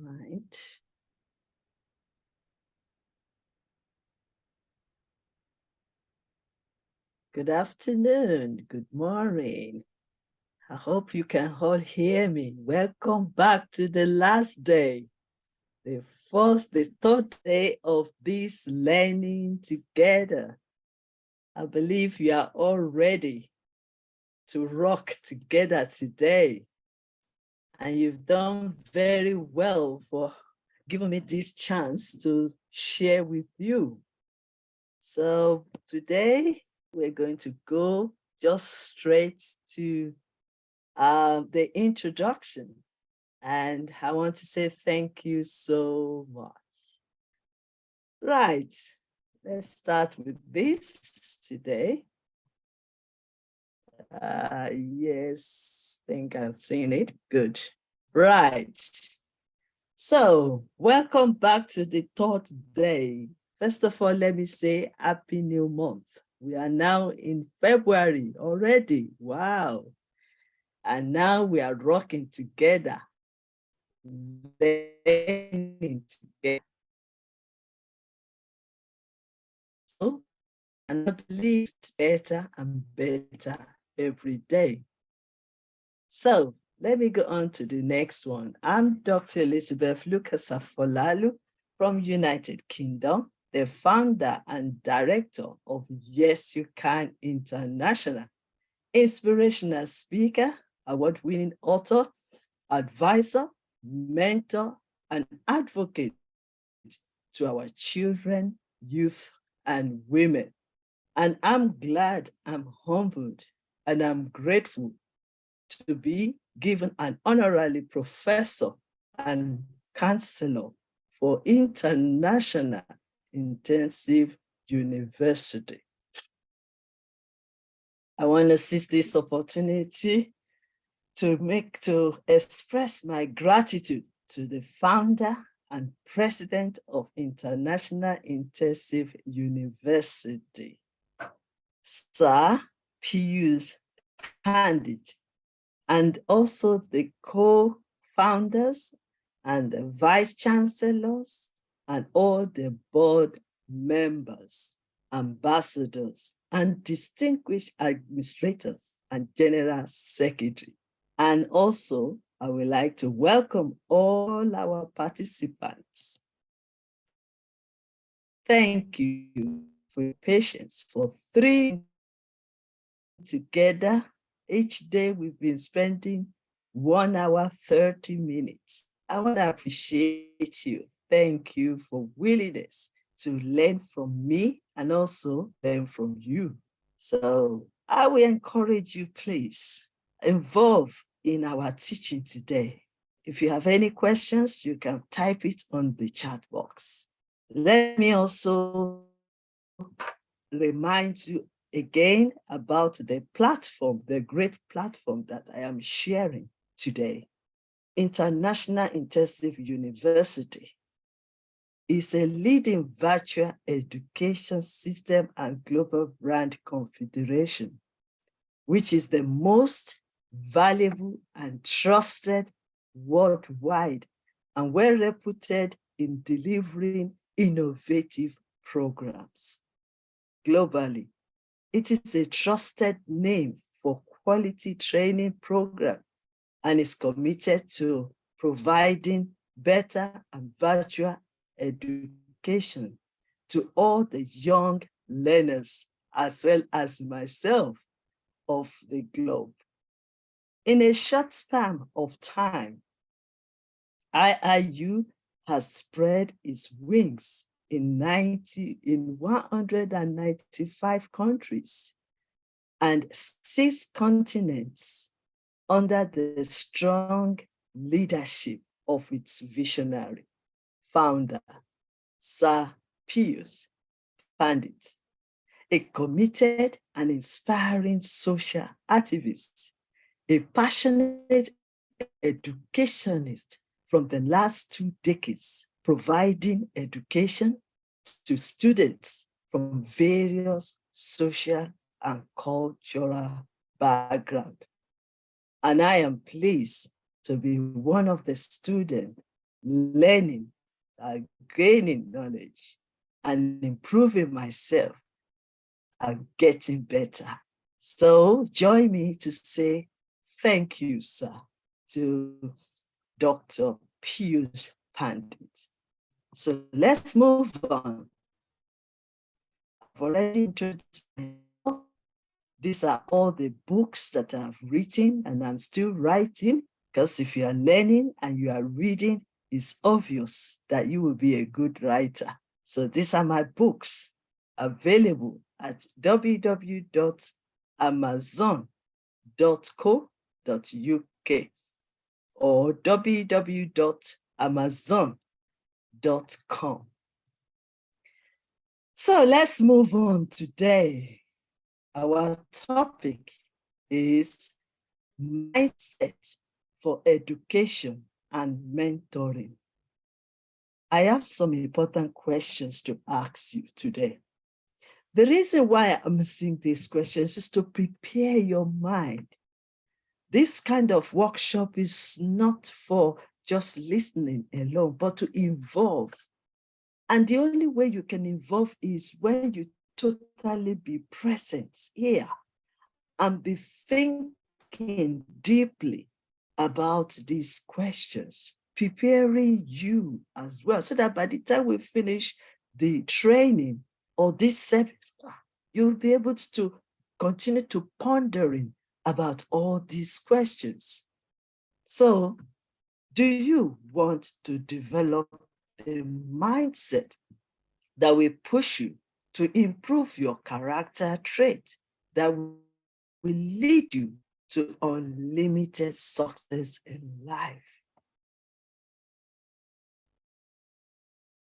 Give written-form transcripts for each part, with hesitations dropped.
Right. Good afternoon. Good morning. I hope you can all hear me. Welcome back to the last day, the third day of this learning together. I believe you are all ready to rock together today. And you've done very well for giving me this chance to share with you. So today we're going to go just straight to the introduction. And I want to say thank you so much. Right, let's start with this today. Yes, I think I've seen it. Good. Right. So, welcome back to the third day. First of all, let me say Happy New Month. We are now in February already. Wow. And now we are rocking together, learning together. So, and I believe it's better and better every day. So, let me go on to the next one. I'm Dr. Elizabeth Lucas Afolalu from United Kingdom, the founder and director of Yes You Can International, inspirational speaker, award-winning author, advisor, mentor, and advocate to our children, youth, and women. And I'm glad, I'm humbled, and I'm grateful to be given an honorary professor and counselor for International Internship University. I want to seize this opportunity to express my gratitude to the founder and president of International Internship University, Sir Pius Pandit, and also the co-founders and the vice chancellors and all the board members, ambassadors, and distinguished administrators and general secretary. And also, I would like to welcome all our participants. Thank you for your patience for 3 together. Each day we've been spending 1 hour, 30 minutes. I want to appreciate you. Thank you for willingness to learn from me and also learn from you. So I will encourage you, please, involve in our teaching today. If you have any questions, you can type it on the chat box. Let me also remind you again about the platform, the great platform that I am sharing today. International Internship University is a leading virtual education system and global brand confederation, which is the most valuable and trusted worldwide and well reputed in delivering innovative programs. Globally, it is a trusted name for quality training program and is committed to providing better and virtual education to all the young learners as well as myself of the globe. In a short span of time, IIU has spread its wings in 195 countries and 6 continents under the strong leadership of its visionary founder, Sir Pius Pandit, a committed and inspiring social activist, a passionate educationist from the last 2 decades, providing education to students from various social and cultural backgrounds. And I am pleased to be one of the students learning, gaining knowledge, and improving myself and getting better. So join me to say thank you, sir, to Dr. Piyush Pandit. So let's move on. I've already introduced myself. These are all the books that I've written and I'm still writing, because if you are learning and you are reading, it's obvious that you will be a good writer. So these are my books available at www.amazon.co.uk or www.amazon.com. So let's move on today. Our topic is mindset for education and mentoring. I have some important questions to ask you today. The reason why I'm asking these questions is to prepare your mind. This kind of workshop is not for just listening alone, but to involve. And the only way you can involve is when you totally be present here and be thinking deeply about these questions, preparing you as well, so that by the time we finish the training or this seminar, you'll be able to continue to pondering about all these questions. So, do you want to develop a mindset that will push you to improve your character trait, that will lead you to unlimited success in life?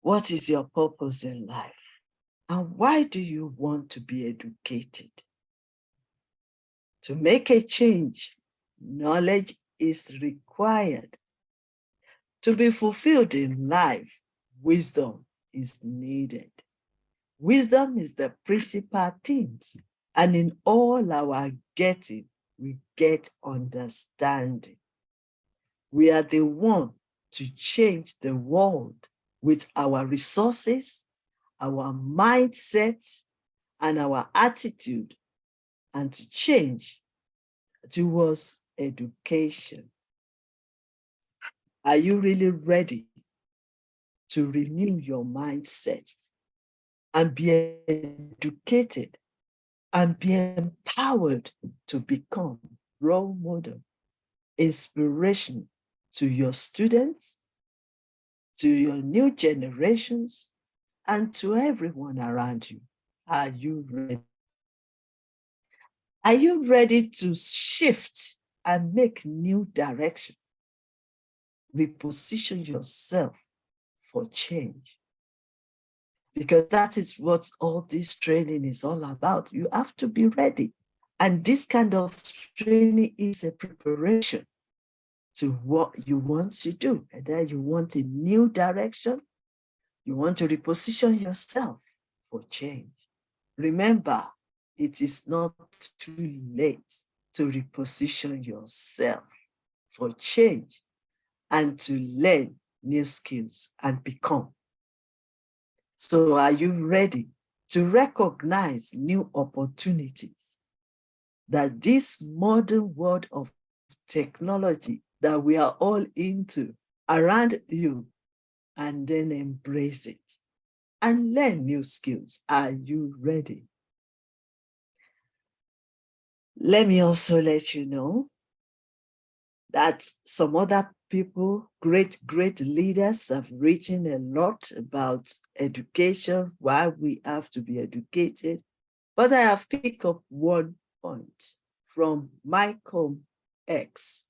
What is your purpose in life? And why do you want to be educated? To make a change, knowledge is required. To be fulfilled in life, wisdom is needed. Wisdom is the principal thing, and in all our getting, we get understanding. We are the one to change the world with our resources, our mindsets, and our attitude, and to change towards education. Are you really ready to renew your mindset and be educated and be empowered to become role model, inspiration to your students, to your new generations, and to everyone around you? Are you ready? Are you ready to shift and make new direction? Reposition yourself for change. Because that is what all this training is all about. You have to be ready. And this kind of training is a preparation to what you want to do. Whether you want a new direction, you want to reposition yourself for change. Remember, it is not too late to reposition yourself for change and to learn new skills and become. So are you ready to recognize new opportunities that this modern world of technology that we are all into around you, and then embrace it and learn new skills? Are you ready? Let me also let you know that some other people, great leaders, have written a lot about education, why we have to be educated. But I have picked up one point from Malcolm X.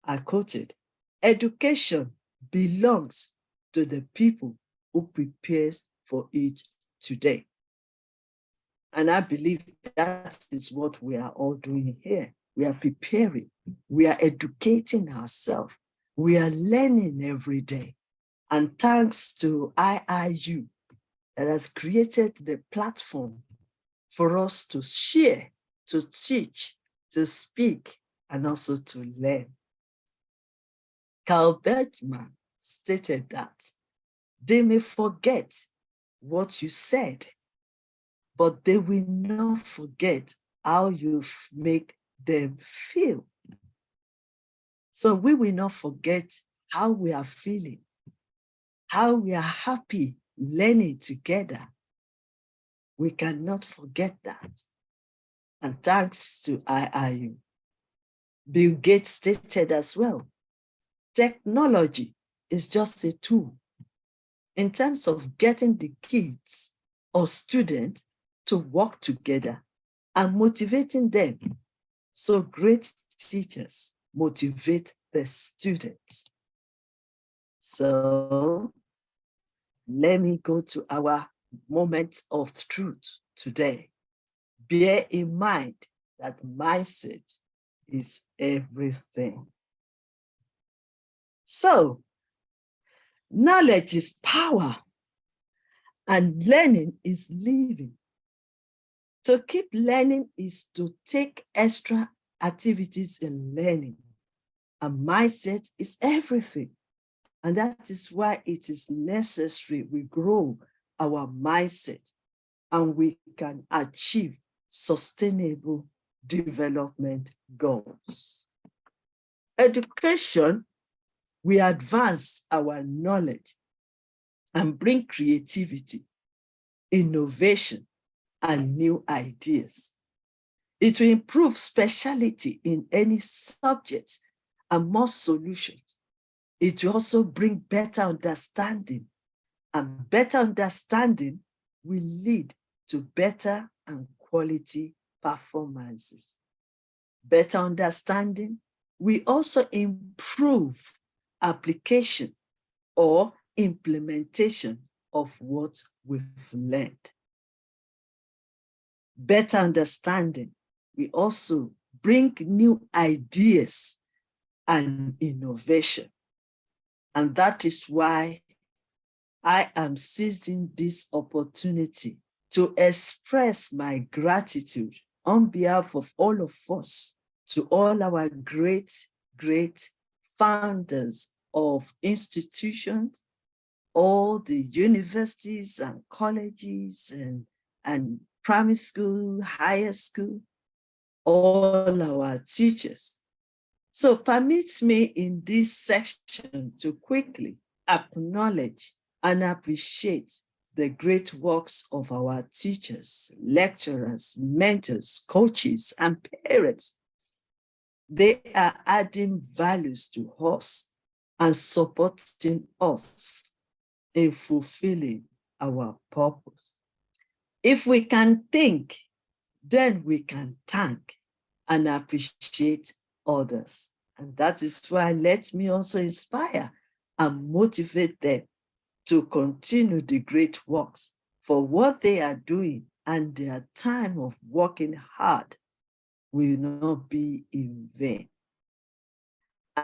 I quoted, "Education belongs to the people who prepares for it today." And I believe that is what we are all doing here. We are preparing, we are educating ourselves, we are learning every day. And thanks to IIU that has created the platform for us to share, to teach, to speak, and also to learn. Carl Bergman stated that they may forget what you said, but they will not forget how you've made them feel. So we will not forget how we are feeling, how we are happy learning together. We cannot forget that. And thanks to IIU, Bill Gates stated as well, technology is just a tool in terms of getting the kids or students to work together and motivating them. So great teachers motivate the students. So let me go to our moment of truth today. Bear in mind that mindset is everything. So, knowledge is power and learning is living. To keep learning is to take extra activities in learning. And mindset is everything. And that is why it is necessary we grow our mindset and we can achieve sustainable development goals. Education, we advance our knowledge and bring creativity, innovation, and new ideas. It will improve specialty in any subject and more solutions. It will also bring better understanding, and better understanding will lead to better and quality performances. Better understanding will also improve application or implementation of what we've learned. Better understanding will also bring new ideas and innovation. And that is why I am seizing this opportunity to express my gratitude on behalf of all of us to all our great founders of institutions, all the universities and colleges and primary school, higher school, all our teachers. So permit me in this section to quickly acknowledge and appreciate the great works of our teachers, lecturers, mentors, coaches, and parents. They are adding values to us and supporting us in fulfilling our purpose. If we can think, then we can thank and appreciate others. And that is why let me also inspire and motivate them to continue the great works for what they are doing, and their time of working hard will not be in vain.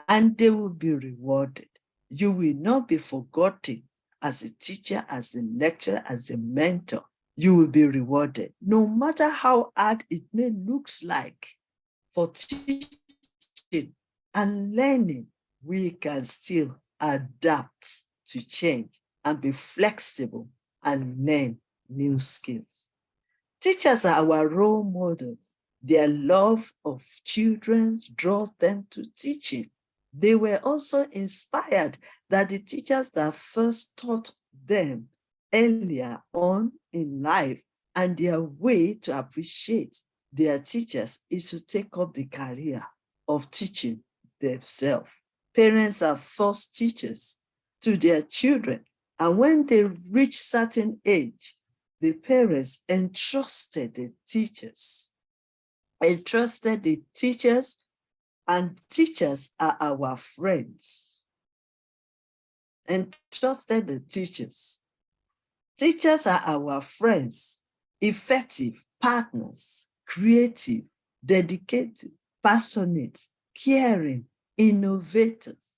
And they will be rewarded. You will not be forgotten as a teacher, as a lecturer, as a mentor. You will be rewarded. No matter how hard it may look like for teaching and learning, we can still adapt to change and be flexible and learn new skills. Teachers are our role models. Their love of children draws them to teaching. They were also inspired that the teachers that first taught them earlier on in life, and their way to appreciate their teachers is to take up the career of teaching themselves. Parents are first teachers to their children, and when they reach certain age, the parents entrusted the teachers, and teachers are our friends. Entrusted the teachers. Teachers are our friends, effective partners, creative, dedicated, passionate, caring, innovators,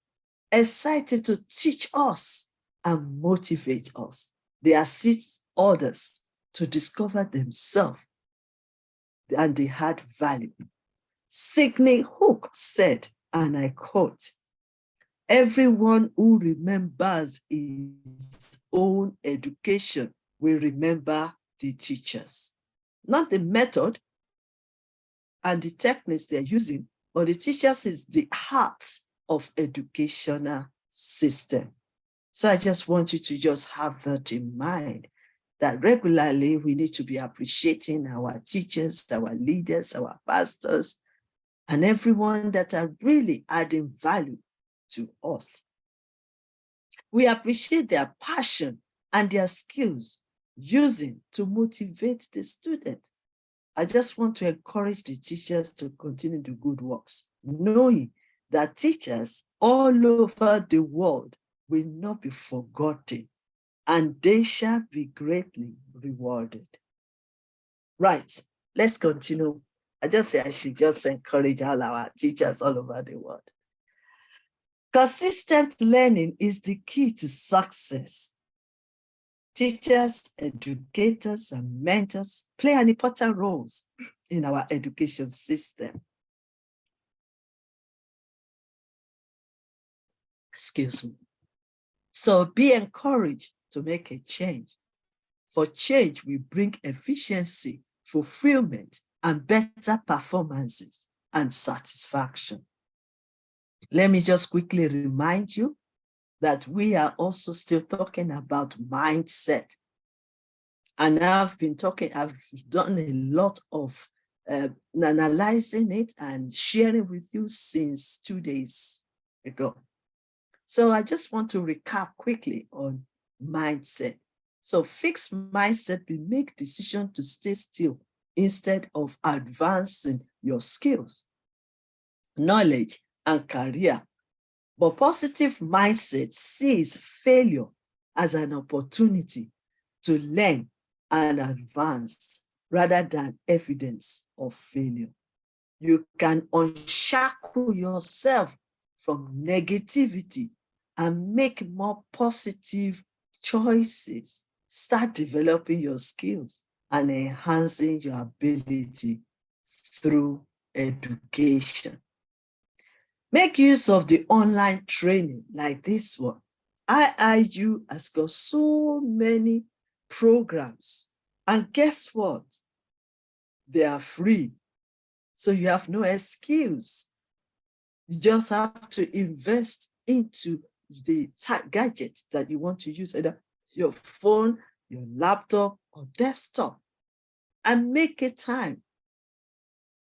excited to teach us and motivate us. They assist others to discover themselves, and they add value. Sidney Hook said, and I quote, Everyone who remembers his own education will remember the teachers, not the method and the techniques they're using, but the teachers is the heart of educational system. So I just want you to just have that in mind, that regularly we need to be appreciating our teachers, our leaders, our pastors, and everyone that are really adding value to us. We appreciate their passion and their skills using to motivate the student. I just want to encourage the teachers to continue the good works, knowing that teachers all over the world will not be forgotten and they shall be greatly rewarded. Right, let's continue. I just say I should just encourage all our teachers all over the world. Consistent learning is the key to success. Teachers, educators, and mentors play an important role in our education system. Excuse me. So be encouraged to make a change. For change will bring efficiency, fulfillment, and better performances and satisfaction. Let me just quickly remind you that we are also still talking about mindset. And I've done a lot of analyzing it and sharing with you since 2 days ago. So I just want to recap quickly on mindset. So fixed mindset will make decision to stay still instead of advancing your skills, knowledge, and career. But positive mindset sees failure as an opportunity to learn and advance rather than evidence of failure. You can unshackle yourself from negativity and make more positive choices. Start developing your skills and enhancing your ability through education. Make use of the online training like this one. IIU has got so many programs, and guess what? They are free. So you have no excuse. You just have to invest into the gadget that you want to use, either your phone, your laptop, or desktop, and make a time.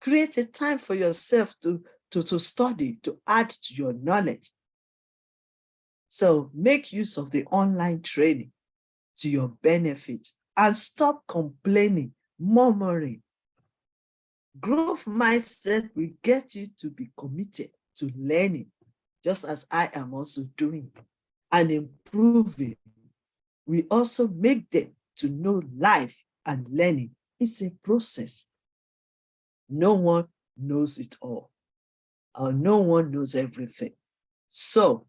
Create a time for yourself to study, to add to your knowledge. So make use of the online training to your benefit and stop complaining, murmuring. Growth mindset will get you to be committed to learning, just as I am also doing, and improving. We also make them to know life and learning is a process. No one knows it all, or no one knows everything. So,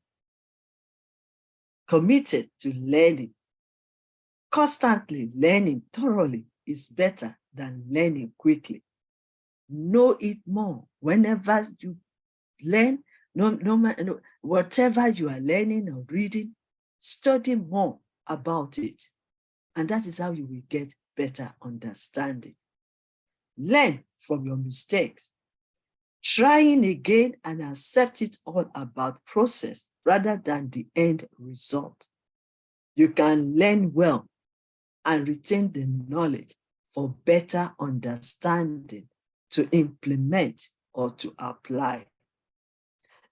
committed to learning, constantly learning thoroughly is better than learning quickly. Know it more. Whenever you learn, whatever you are learning or reading, study more about it. And that is how you will get better understanding. Learn from your mistakes. Trying again and accept it all about process rather than the end result. You can learn well and retain the knowledge for better understanding to implement or to apply.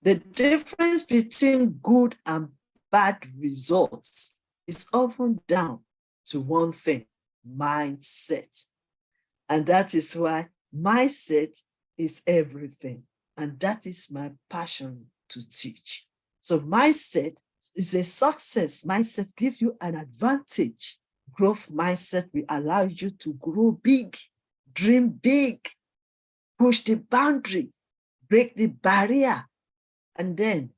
The difference between good and bad results is often down to one thing: mindset. And that is why mindset is everything. And that is my passion to teach. So mindset is a success. Mindset gives you an advantage. Growth mindset will allow you to grow big, dream big, push the boundary, break the barrier, and then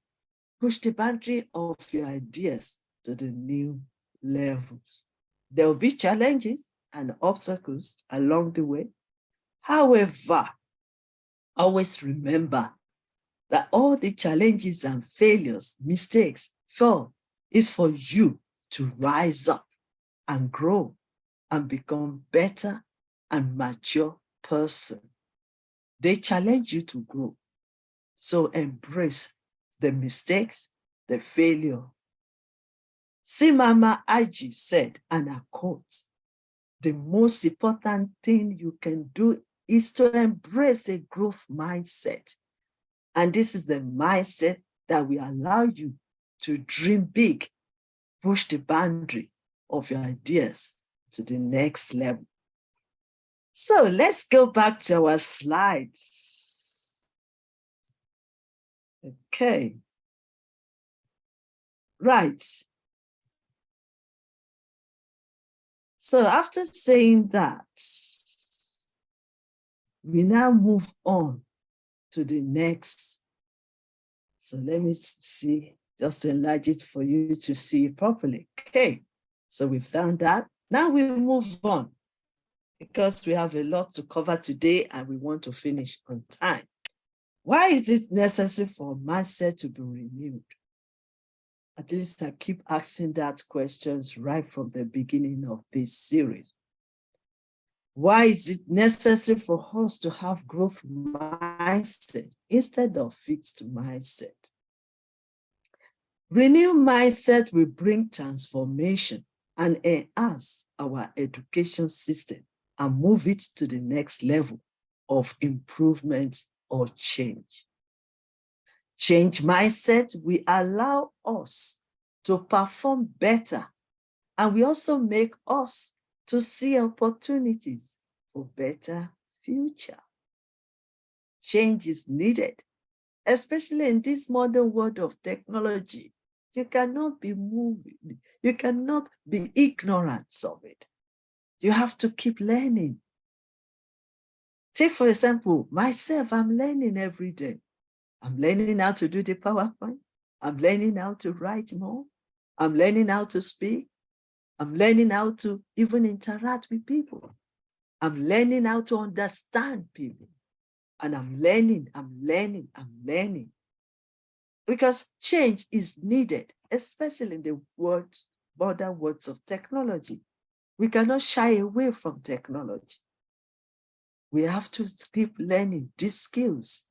push the boundary of your ideas to the new levels. There will be challenges and obstacles along the way. However, always remember that all the challenges and failures, mistakes, fail is for you to rise up and grow and become better and mature person. They challenge you to grow. So embrace the mistakes, the failure. See, Mama Aji said, and I quote, the most important thing you can do is to embrace a growth mindset. And this is the mindset that will allow you to dream big, push the boundary of your ideas to the next level. So let's go back to our slides. Okay. Right. So after saying that, we now move on to the next. So let me see, just enlarge it for you to see it properly. Okay. So we've done that. Now we move on because we have a lot to cover today and we want to finish on time. Why is it necessary for mindset to be renewed? At least I keep asking that questions right from the beginning of this series. Why is it necessary for us to have growth mindset instead of fixed mindset? Renewed mindset will bring transformation and enhance our education system and move it to the next level of improvement or change. Change mindset will allow us to perform better, and we also make us to see opportunities for better future. Change is needed, especially in this modern world of technology. You cannot be moving. You cannot be ignorant of it. You have to keep learning. Take, for example, myself, I'm learning every day. I'm learning how to do the PowerPoint. I'm learning how to write more. I'm learning how to speak. I'm learning how to even interact with people. I'm learning how to understand people. And I'm learning. Because change is needed, especially in the modern words of technology. We cannot shy away from technology. We have to keep learning these skills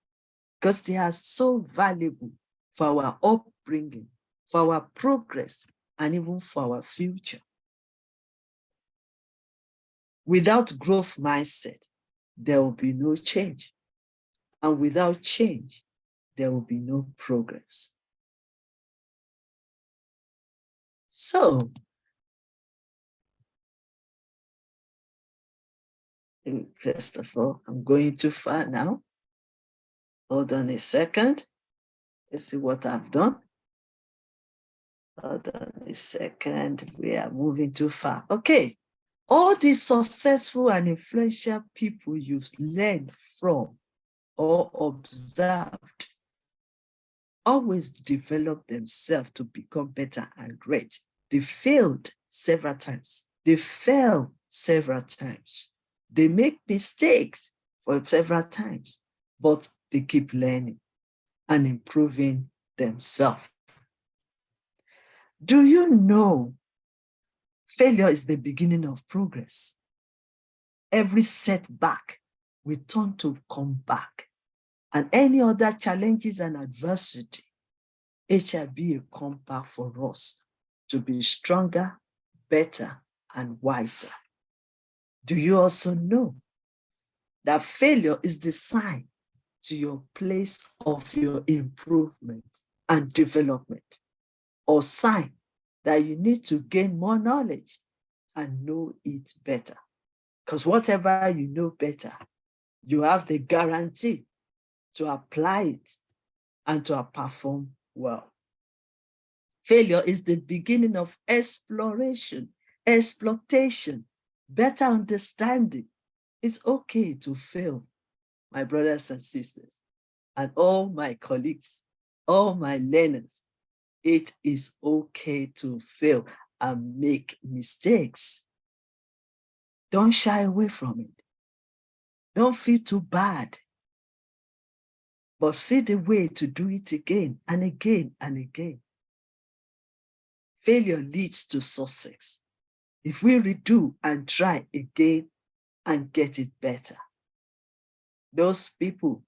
because they are so valuable for our upbringing, for our progress, and even for our future. Without growth mindset, there will be no change. And without change, there will be no progress. So, first of all, I'm going too far now. Hold on a second. Let's see what I've done. Hold on a second. We are moving too far. Okay. All these successful and influential people you've learned from or observed always develop themselves to become better and great. They failed several times. They fail several times. They make mistakes for several times, but they keep learning and improving themselves. Do you know failure is the beginning of progress? Every setback will turn to come back. And any other challenges and adversity, it shall be a compass for us to be stronger, better, and wiser. Do you also know that failure is the sign to your place of your improvement and development, or sign that you need to gain more knowledge and know it better? Because whatever you know better, you have the guarantee to apply it and to perform well. Failure is the beginning of exploration, exploitation, better understanding. It's okay to fail, my brothers and sisters, and all my colleagues, all my learners. It is okay to fail and make mistakes. Don't shy away from it. Don't feel too bad. but see the way to do it again and again and again. Failure leads to success if we redo and try again and get it better. Those people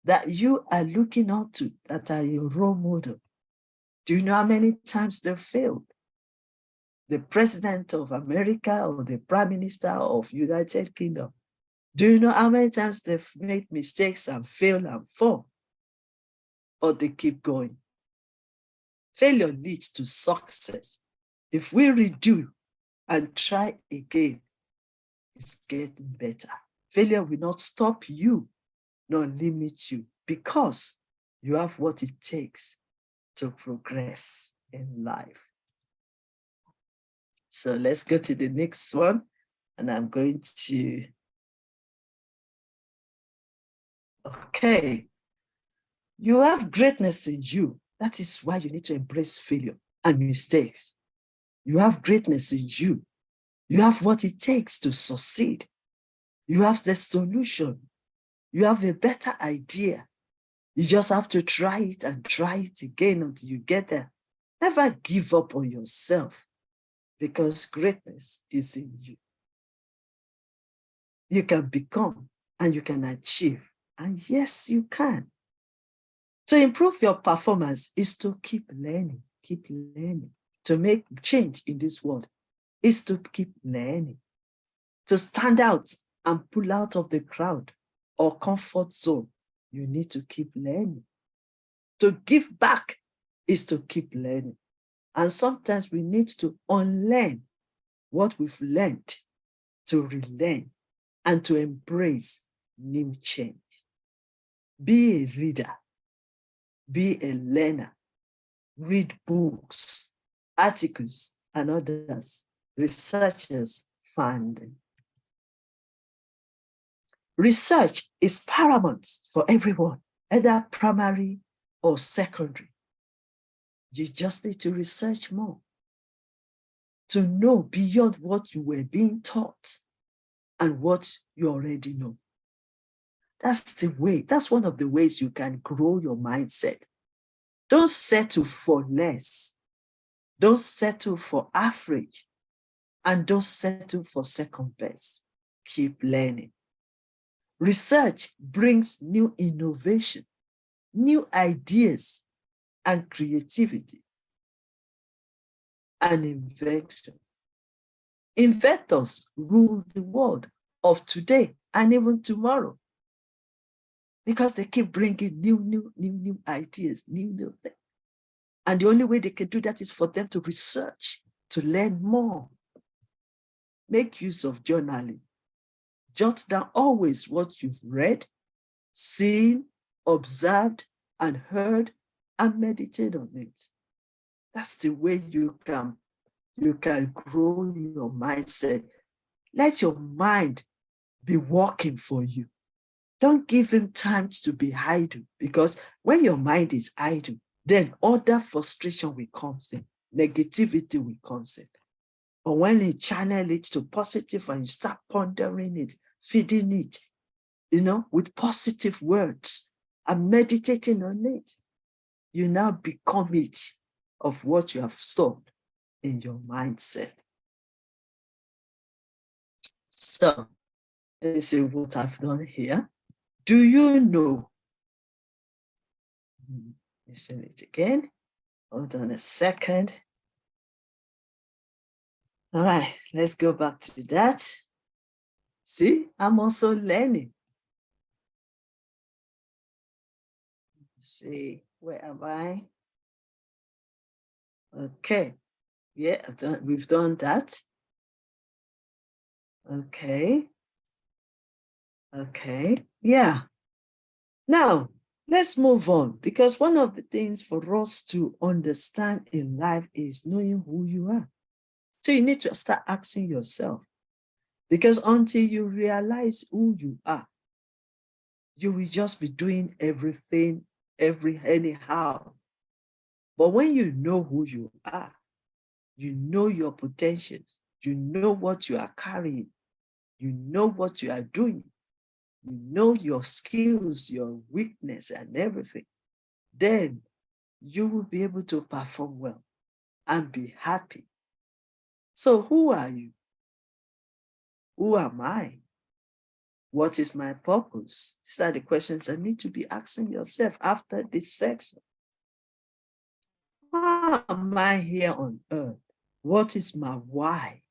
that you are looking up to, that are your role model, do you know how many times they failed? The president of America or the prime minister of United Kingdom, do you know how many times they've made mistakes and failed and fall? Or they keep going? Failure leads to success. If we redo and try again, it's getting better. Failure will not stop you, nor limit you, because you have what it takes to progress in life. So let's go to the next one. And I'm going to, okay. You have greatness in you. That is why you need to embrace failure and mistakes. You have greatness in you. You have what it takes to succeed. You have the solution. You have a better idea. You just have to try it and try it again until you get there. Never give up on yourself, because greatness is in you. You can become and you can achieve. And yes, you can. To improve your performance is to keep learning, keep learning. To make change in this world is to keep learning. To stand out and pull out of the crowd or comfort zone, you need to keep learning. To give back is to keep learning. And sometimes we need to unlearn what we've learned to relearn and to embrace new change. Be a reader. Be a learner. Read books, articles, and others. Researchers finding. Research is paramount for everyone, either primary or secondary. You just need to research more to know beyond what you were being taught and what you already know. That's the way. That's one of the ways you can grow your mindset. Don't settle for less. Don't settle for average. And don't settle for second best. Keep learning. Research brings new innovation, new ideas, and creativity, and invention. Inventors rule the world of today and even tomorrow, because they keep bringing new ideas, new things. And the only way they can do that is for them to research, to learn more. Make use of journaling. Jot down always what you've read, seen, observed, and heard, and meditate on it. That's the way you can grow your mindset. Let your mind be working for you. Don't give him time to be idle, because when your mind is idle, then other frustration will come in, negativity will come in. But when you channel it to positive and you start pondering it, feeding it, with positive words and meditating on it, you now become it of what you have stored in your mindset. So, let me see what I've done here. Do you know? Listen it again. Hold on a second. All right, let's go back to that. See, I'm also learning. Let's see, where am I? Okay, yeah, we've done that. Okay, yeah. Now, let's move on, because one of the things for us to understand in life is knowing who you are. So you need to start asking yourself, because until you realize who you are, you will just be doing everything anyhow. But when you know who you are, you know your potentials, you know what you are carrying, you know what you are doing, you know your skills, your weakness, and everything, then you will be able to perform well and be happy. So who are you? Who am I? What is my purpose? These are the questions I need to be asking yourself after this section. Why am I here on earth? What is my why?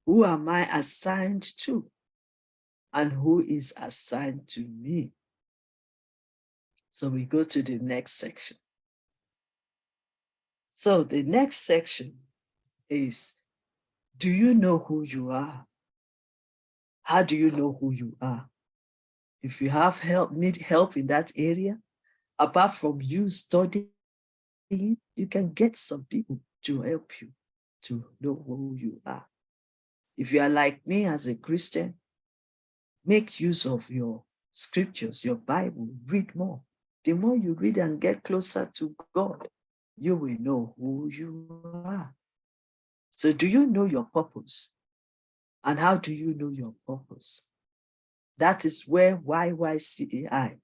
Who am I assigned to? And who is assigned to me? So we go to the next section. So the next section is, do you know who you are? How do you know who you are? If you have help, need help in that area, apart from you studying, you can get some people to help you to know who you are. If you are like me as a Christian, make use of your scriptures, your Bible, read more. The more you read and get closer to God, you will know who you are. So do you know your purpose? And how do you know your purpose? That is where YYCAI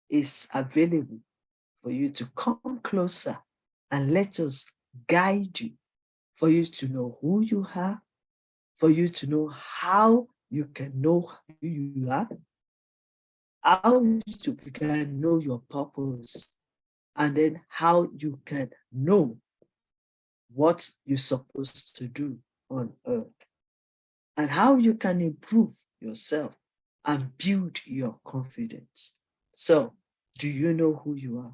is available for you to come closer and let us guide you, for you to know who you are, for you to know how you can know who you are, how you can know your purpose, and then how you can know what you're supposed to do on earth, and how you can improve yourself and build your confidence. So, do you know who you are?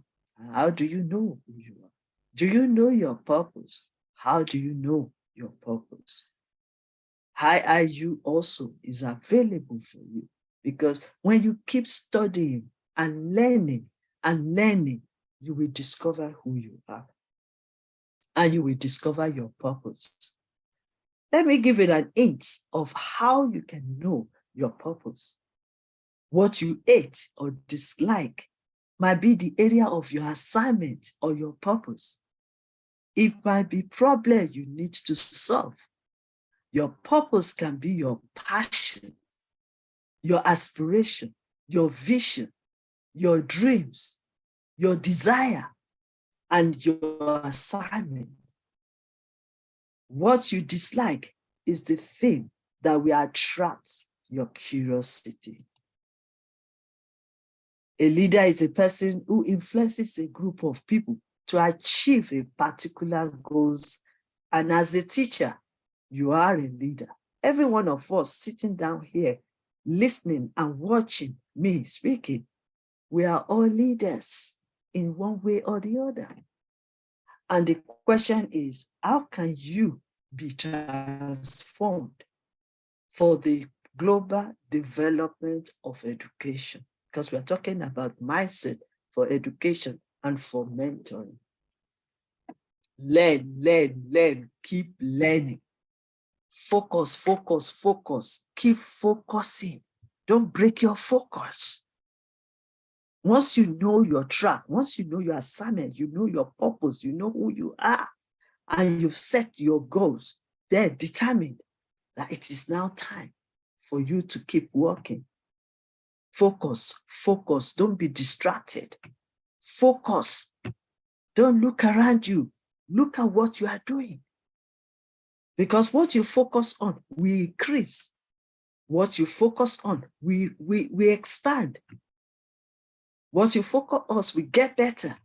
How do you know who you are? Do you know your purpose? How do you know your purpose? IIU also is available for you, because when you keep studying and learning, you will discover who you are and you will discover your purpose. Let me give you an hint of how you can know your purpose. What you hate or dislike might be the area of your assignment or your purpose. It might be problem you need to solve. Your purpose can be your passion, your aspiration, your vision, your dreams, your desire, and your assignment. What you dislike is the thing that will attract your curiosity. A leader is a person who influences a group of people to achieve a particular goals. And as a teacher, you are a leader. Every one of us sitting down here, listening and watching me speaking, we are all leaders in one way or the other. And the question is, how can you be transformed for the global development of education? Because we're talking about mindset for education and for mentoring. Learn, keep learning. Focus, keep focusing. Don't break your focus. Once you know your track, once you know your assignment, you know your purpose, you know who you are, and you've set your goals, then determined that it is now time for you to keep working. Focus, don't be distracted. Focus, don't look around you. Look at what you are doing. Because what you focus on, we increase. What you focus on, we expand. What you focus on, we get better.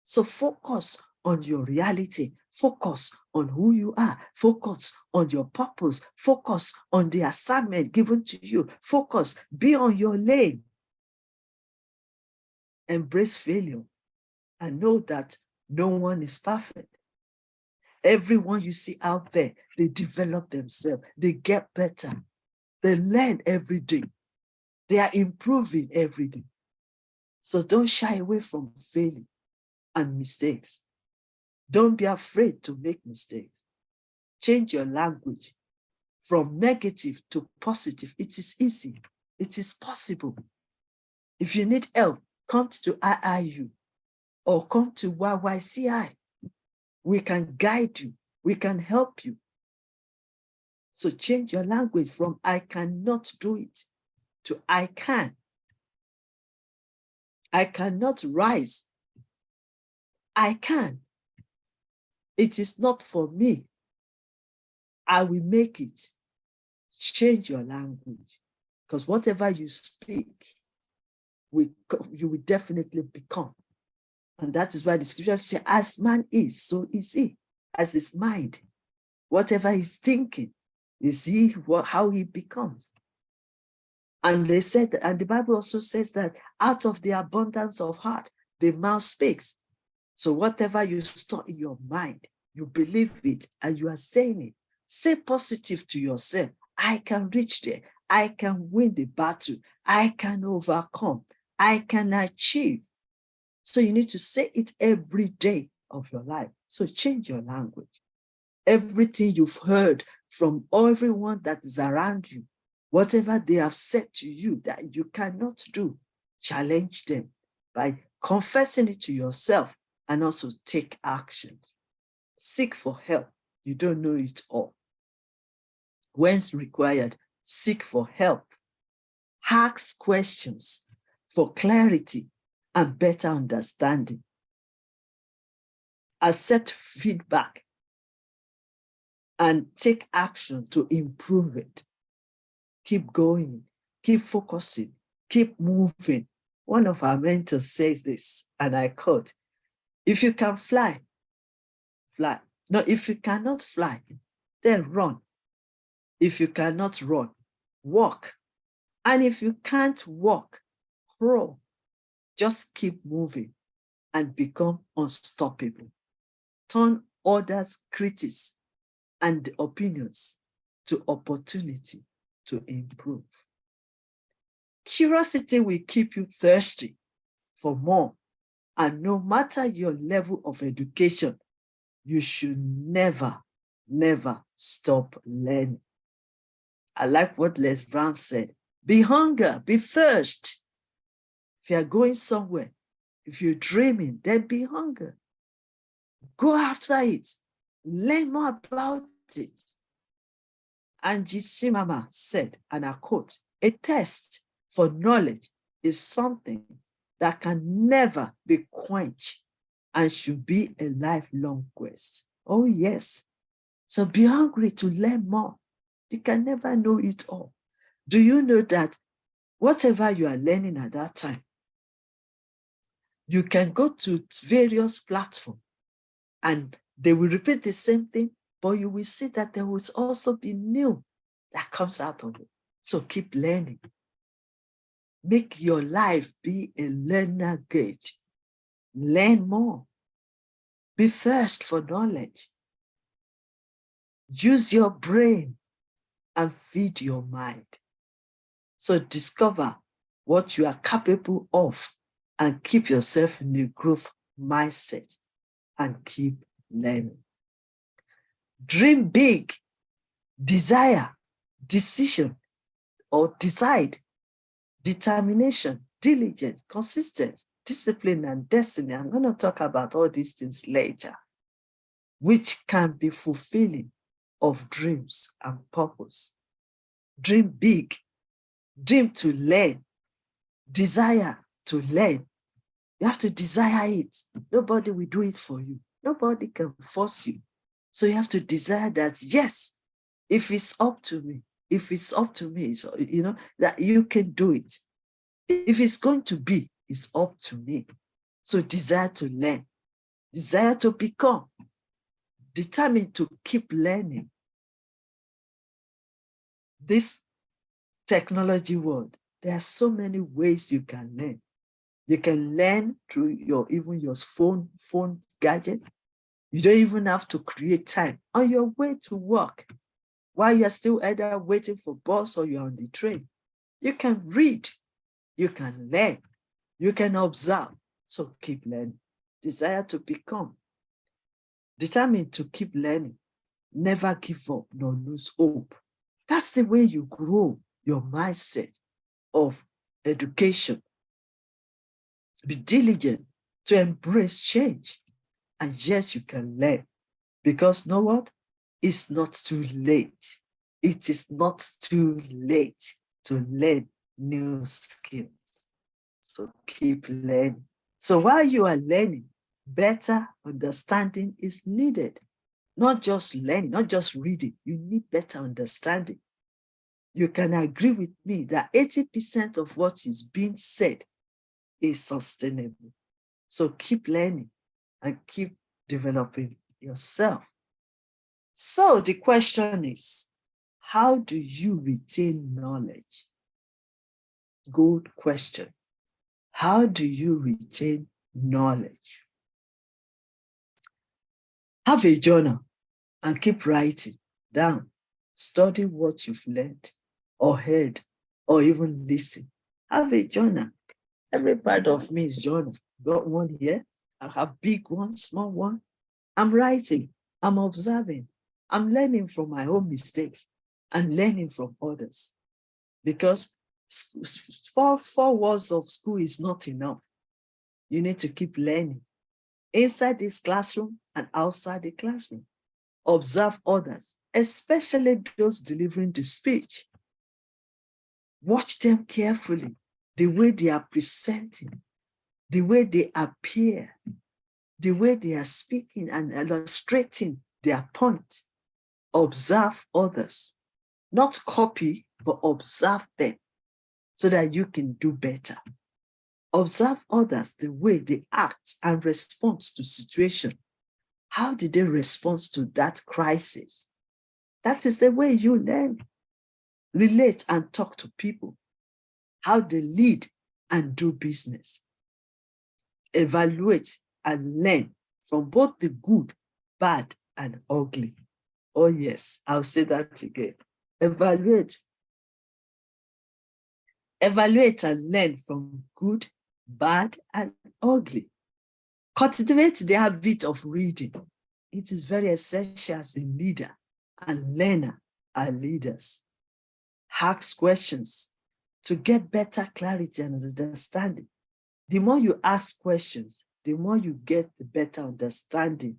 So focus on your reality. Focus on who you are. Focus on your purpose. Focus on the assignment given to you. Focus, be on your lane. Embrace failure and know that no one is perfect. Everyone you see out there, they develop themselves. They get better. They learn every day. They are improving every day. So don't shy away from failing and mistakes. Don't be afraid to make mistakes. Change your language from negative to positive. It is easy. It is possible. If you need help, come to IIU or come to YYCI. We can guide you. We can help you. So change your language from I cannot do it to I can I cannot rise. I can. It is not for me. I will make it. Change your language, because whatever you speak, you will definitely become. And that is why the scripture says, as man is, so is he. As his mind, whatever he's thinking, you see how he becomes. And they said, and the Bible also says that out of the abundance of heart, the mouth speaks. So whatever you store in your mind, you believe it and you are saying it. Say positive to yourself. I can reach there. I can win the battle. I can overcome. I can achieve. So you need to say it every day of your life. So change your language. Everything you've heard from everyone that is around you, whatever they have said to you that you cannot do, challenge them by confessing it to yourself and also take action. Seek for help. You don't know it all. When's required, seek for help. Ask questions for clarity and better understanding. Accept feedback and take action to improve it. Keep going, keep focusing, keep moving. One of our mentors says this, and I quote, if you can fly, fly. No, if you cannot fly, then run. If you cannot run, walk. And if you can't walk, crawl. Just keep moving and become unstoppable. Turn others' critics and opinions to opportunity to improve. Curiosity will keep you thirsty for more. And no matter your level of education, you should never, never stop learning. I like what Les Brown said. Be hunger, be thirst. If you're going somewhere, if you're dreaming, then be hunger. Go after it. Learn more about it. And Shimama said, and I quote, a test for knowledge is something that can never be quenched and should be a lifelong quest. Oh, yes. So be hungry to learn more. You can never know it all. Do you know that whatever you are learning at that time, you can go to various platforms and they will repeat the same thing, but you will see that there will also be new that comes out of it. So keep learning. Make your life be a learner gauge. Learn more. Be thirst for knowledge. Use your brain and feed your mind. So discover what you are capable of and keep yourself in a growth mindset and keep learning. Dream big, desire, decision, or decide, determination, diligence, consistent, discipline, and destiny. I'm going to talk about all these things later, which can be fulfilling of dreams and purpose. Dream big, dream to learn, desire to learn. You have to desire it. Nobody will do it for you. Nobody can force you. So you have to desire that, yes, if it's up to me, so, that you can do it. If it's going to be, it's up to me. So desire to learn, desire to become, determined to keep learning. This technology world, there are so many ways you can learn. You can learn through even your phone gadgets. You don't even have to create time on your way to work. While you're still either waiting for bus or you're on the train, you can read, you can learn, you can observe. So keep learning. Desire to become. Determined to keep learning. Never give up nor lose hope. That's the way you grow your mindset of education. Be diligent to embrace change. And yes, you can learn. Because know what? It's not too late. It is not too late to learn new skills. So keep learning. So while you are learning, better understanding is needed. Not just learning, not just reading. You need better understanding. You can agree with me that 80% of what is being said is sustainable. So keep learning and keep developing yourself. So the question is, how do you retain knowledge? Good question. How do you retain knowledge? Have a journal and keep writing down. Study what you've learned or heard or even listen. Have a journal. Every part of me is journal. Got one here. I have big one, small one. I'm writing. I'm observing. I'm learning from my own mistakes and learning from others. Because four walls of school is not enough. You need to keep learning inside this classroom and outside the classroom. Observe others, especially those delivering the speech. Watch them carefully, the way they are presenting, the way they appear, the way they are speaking and illustrating their point. Observe others, not copy, but observe them so that you can do better. Observe others, the way they act and respond to situation. How did they respond to that crisis? That is the way you learn. Relate and talk to people. How they lead and do business. Evaluate and learn from both the good, bad, and ugly. Oh yes, I'll say that again. Evaluate and learn from good, bad, and ugly. Cultivate the habit of reading. It is very essential as a leader and learner are leaders. Ask questions to get better clarity and understanding. The more you ask questions, the more you get the better understanding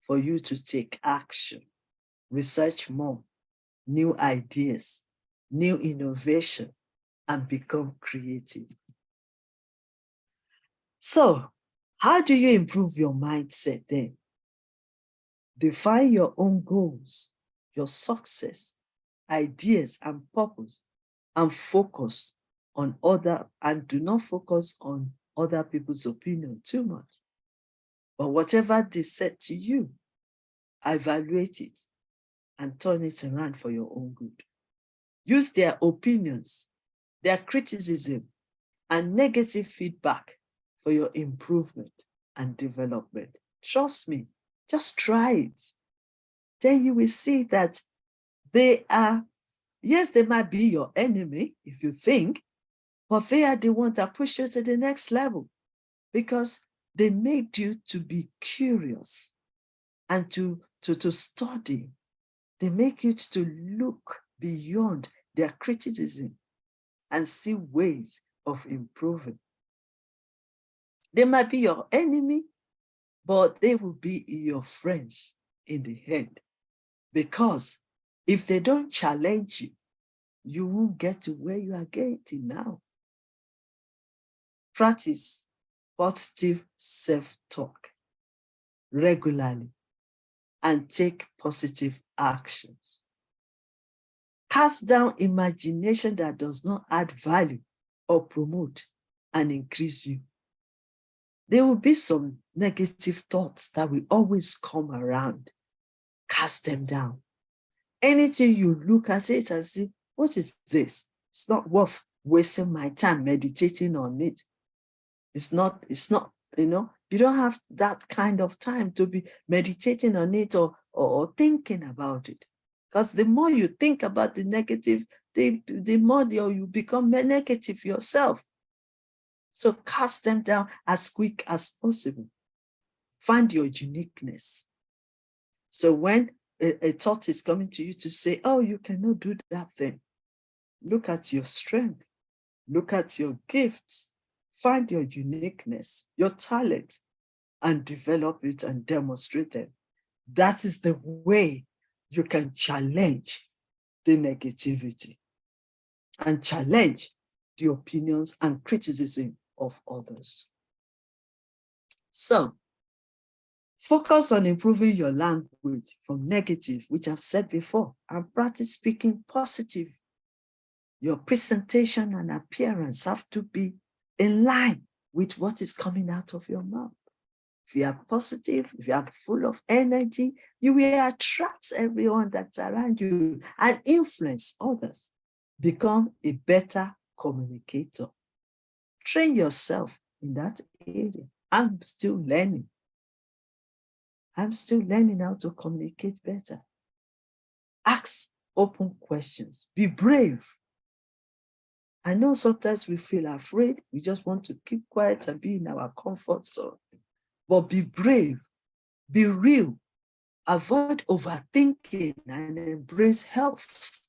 for you to take action. Research more, new ideas, new innovation, and become creative. So, how do you improve your mindset then? Define your own goals, your success, ideas, and purpose, and focus on do not focus on other people's opinion too much. But whatever they said to you, evaluate it and turn it around for your own good. Use their opinions, their criticism, and negative feedback for your improvement and development. Trust me, just try it. Then you will see that they are, yes, they might be your enemy if you think, but they are the ones that push you to the next level because they made you to be curious and to study. They make you to look beyond their criticism and see ways of improving. They might be your enemy, but they will be your friends in the end. Because if they don't challenge you, you won't get to where you are getting now. Practice positive self-talk regularly and take positive actions. Cast down imagination that does not add value or promote and increase you. There will be some negative thoughts that will always come around. Cast them down. Anything you look at it and say, what is this? It's not worth wasting my time meditating on it. It's not, you don't have that kind of time to be meditating on it or thinking about it. Because the more you think about the negative, the more you become negative yourself. So cast them down as quick as possible. Find your uniqueness. So when a thought is coming to you to say, oh, you cannot do that thing, look at your strength. Look at your gifts. Find your uniqueness, your talent, and develop it and demonstrate them. That is the way you can challenge the negativity and challenge the opinions and criticism of others. So, focus on improving your language from negative, which I've said before, and practice speaking positive. Your presentation and appearance have to be in line with what is coming out of your mouth. If you are positive, if you are full of energy, you will attract everyone that's around you and influence others. Become a better communicator. Train yourself in that area. I'm still learning. I'm still learning how to communicate better. Ask open questions. Be brave. I know sometimes we feel afraid. We just want to keep quiet and be in our comfort zone. But be brave. Be real. Avoid overthinking and embrace health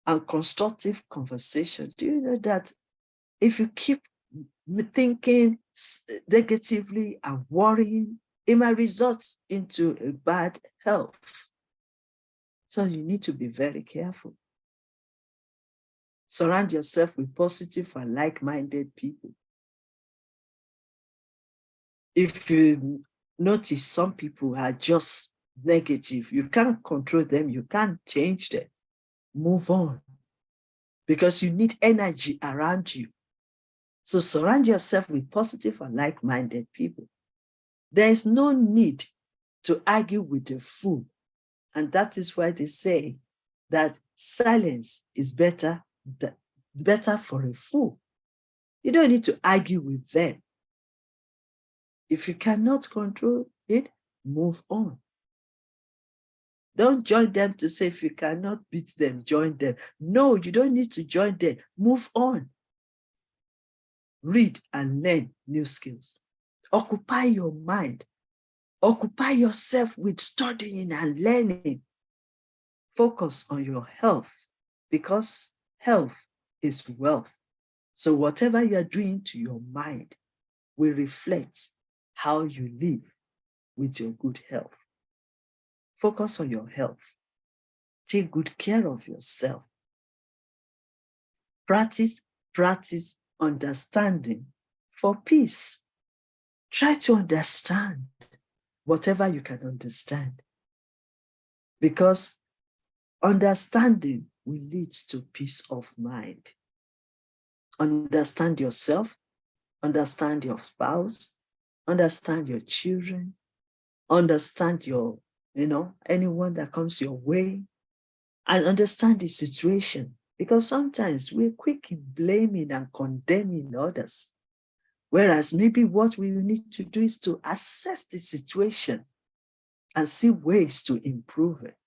and constructive conversation. Do you know that if you keep thinking negatively and worrying, it might result into a bad health? So you need to be very careful. Surround yourself with positive and like-minded people. If you notice some people are just negative, you can't control them, you can't change them. Move on. Because you need energy around you. So surround yourself with positive and like-minded people. There is no need to argue with a fool. And that is why they say that silence is better for a fool. You don't need to argue with them. If you cannot control it, move on. Don't join them to say if you cannot beat them, join them. No, you don't need to join them. Move on. Read and learn new skills. Occupy your mind. Occupy yourself with studying and learning. Focus on your health because health is wealth. So whatever you are doing to your mind will reflect how you live with your good health. Focus on your health. Take good care of yourself. Practice understanding for peace. Try to understand whatever you can understand, because understanding will lead to peace of mind. Understand yourself, understand your spouse, understand your children, understand your, anyone that comes your way, and understand the situation. Because sometimes we're quick in blaming and condemning others. Whereas maybe what we need to do is to assess the situation and see ways to improve it.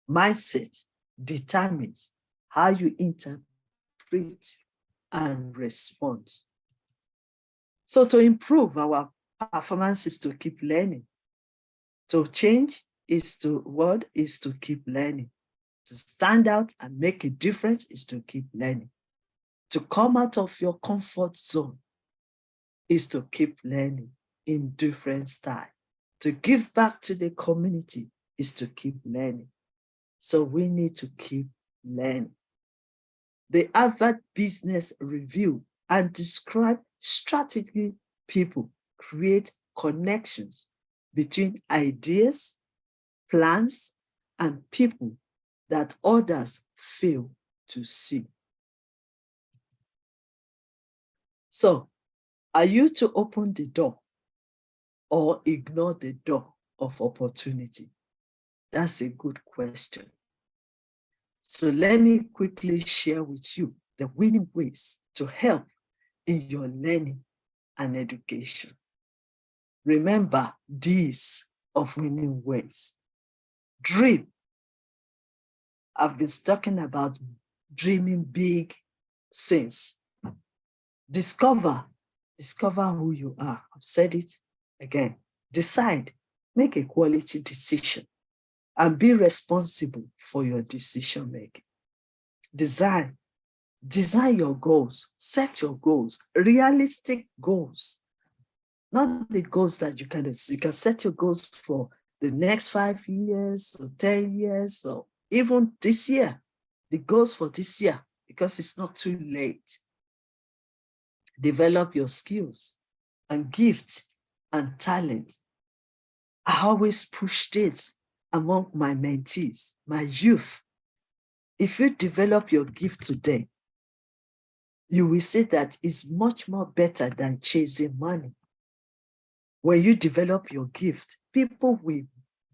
Mindset determines how you interpret and respond. So to improve our performance is to keep learning. To change is to keep learning. To stand out and make a difference is to keep learning. To come out of your comfort zone is to keep learning in different style. To give back to the community is to keep learning. So we need to keep learning. The Harvard Business Review and describe strategy people create connections between ideas, plans, and people that others fail to see. So, are you to open the door or ignore the door of opportunity? That's a good question. So let me quickly share with you the winning ways to help in your learning and education. Remember these of winning ways. Dream. I've been talking about dreaming big since. Discover who you are. I've said it again. Decide, make a quality decision, and be responsible for your decision making. Design your goals, set your goals, realistic goals, not the goals that you can set your goals for the next 5 years or 10 years or even this year, the goals for this year, because it's not too late. Develop your skills and gifts and talent. I always push this among my mentees, my youth. If you develop your gift today, you will see that it's much more better than chasing money. When you develop your gift, people will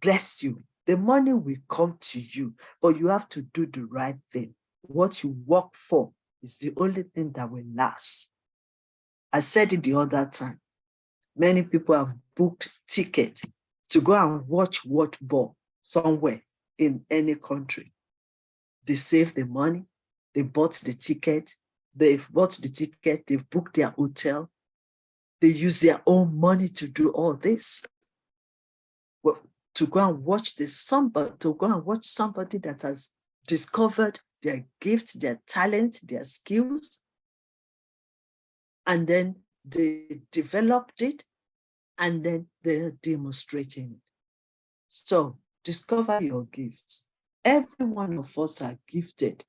bless you. The money will come to you, but you have to do the right thing. What you work for is the only thing that will last. I said it the other time. Many people have booked tickets to go and watch what ball somewhere in any country. They save the money, they bought the ticket, they've booked their hotel, they use their own money to do all this. Well, to go and watch somebody that has discovered their gift, their talent, their skills, and then they developed it, and then they're demonstrating it. So discover your gifts. Every one of us are gifted.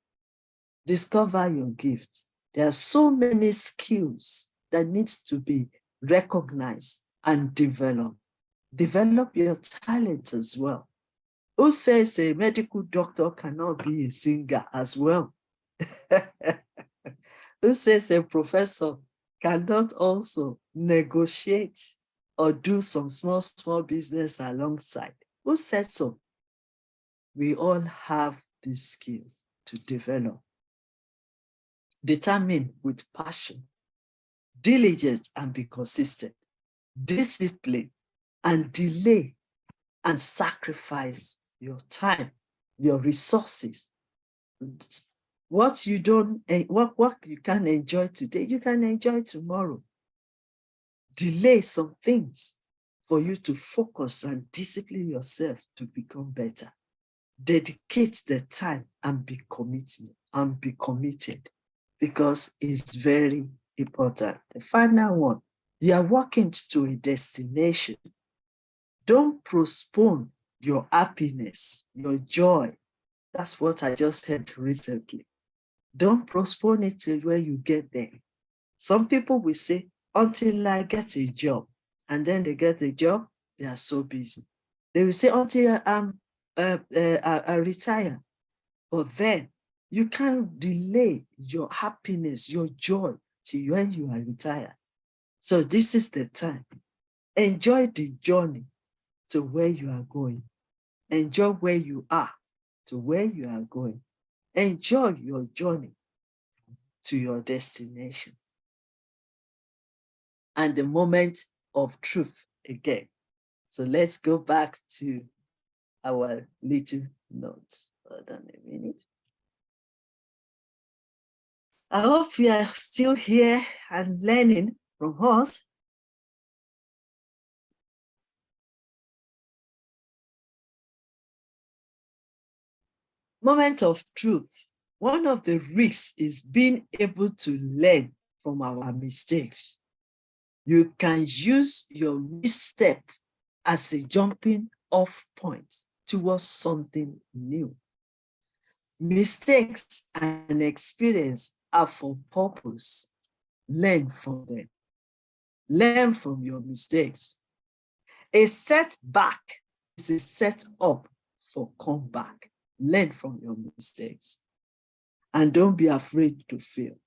Discover your gift. There are so many skills that need to be recognized and developed. Develop your talent as well. Who says a medical doctor cannot be a singer as well? Who says a professor cannot also negotiate or do some small business alongside? Who said so? We all have these skills to develop. Determine with passion, diligence and be consistent, discipline and delay and sacrifice your time, your resources. What you can enjoy today, you can enjoy tomorrow. Delay some things for you to focus and discipline yourself to become better. Dedicate the time and be committed, because it's very important. The final one, you are walking to a destination. Don't postpone your happiness, your joy. That's what I just heard recently. Don't postpone it till when you get there. Some people will say, until I get a job, and then they get a job, they are so busy. They will say, until I retire. But then you can't delay your happiness, your joy till when you are retired. So this is the time. Enjoy the journey to where you are going. Enjoy where you are to where you are going. Enjoy your journey to your destination. And the moment of truth again. So let's go back to our little notes. Hold on a minute. I hope you are still here and learning from us. Moment of truth. One of the risks is being able to learn from our mistakes. You can use your misstep as a jumping off point towards something new. Mistakes and experience are for purpose. Learn from them. Learn from your mistakes. A setback is a setup for comeback. Learn from your mistakes. And don't be afraid to fail.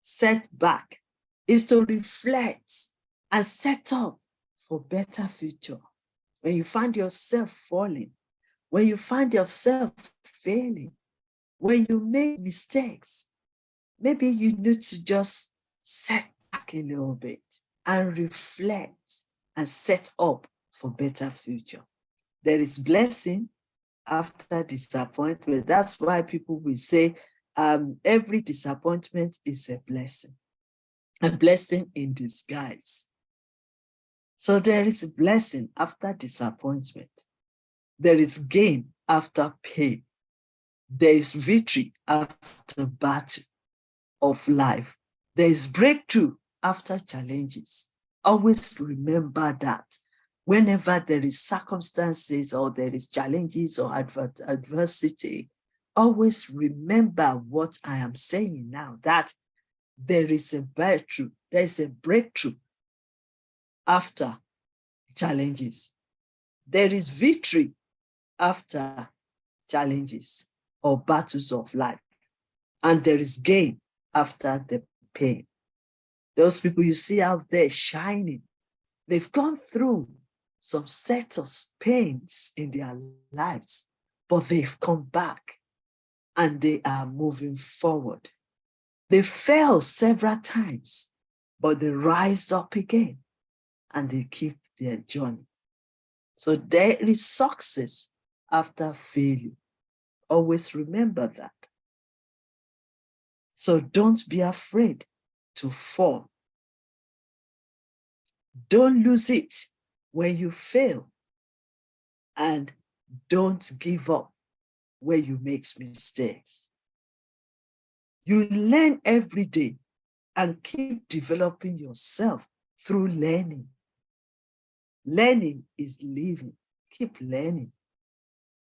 Setback is to reflect and set up for better future. When you find yourself falling, when you find yourself failing, when you make mistakes, maybe you need to just set back a little bit and reflect and set up for better future. There is blessing after disappointment. That's why people will say every disappointment is a blessing in disguise. So there is a blessing after disappointment. There is gain after pain. There is victory after battle of life. There is breakthrough after challenges. Always remember that whenever there is circumstances or there is challenges or adversity, always remember what I am saying now, that there is a breakthrough. There is a breakthrough after challenges. There is victory after challenges or battles of life. And there is gain after the pain. Those people you see out there shining, they've gone through some set of pains in their lives, but they've come back and they are moving forward. They fell several times, but they rise up again and they keep their journey. So there is success after failure. Always remember that. So don't be afraid to fall. Don't lose it when you fail. And don't give up when you make mistakes. You learn every day and keep developing yourself through learning. Learning is living. Keep learning.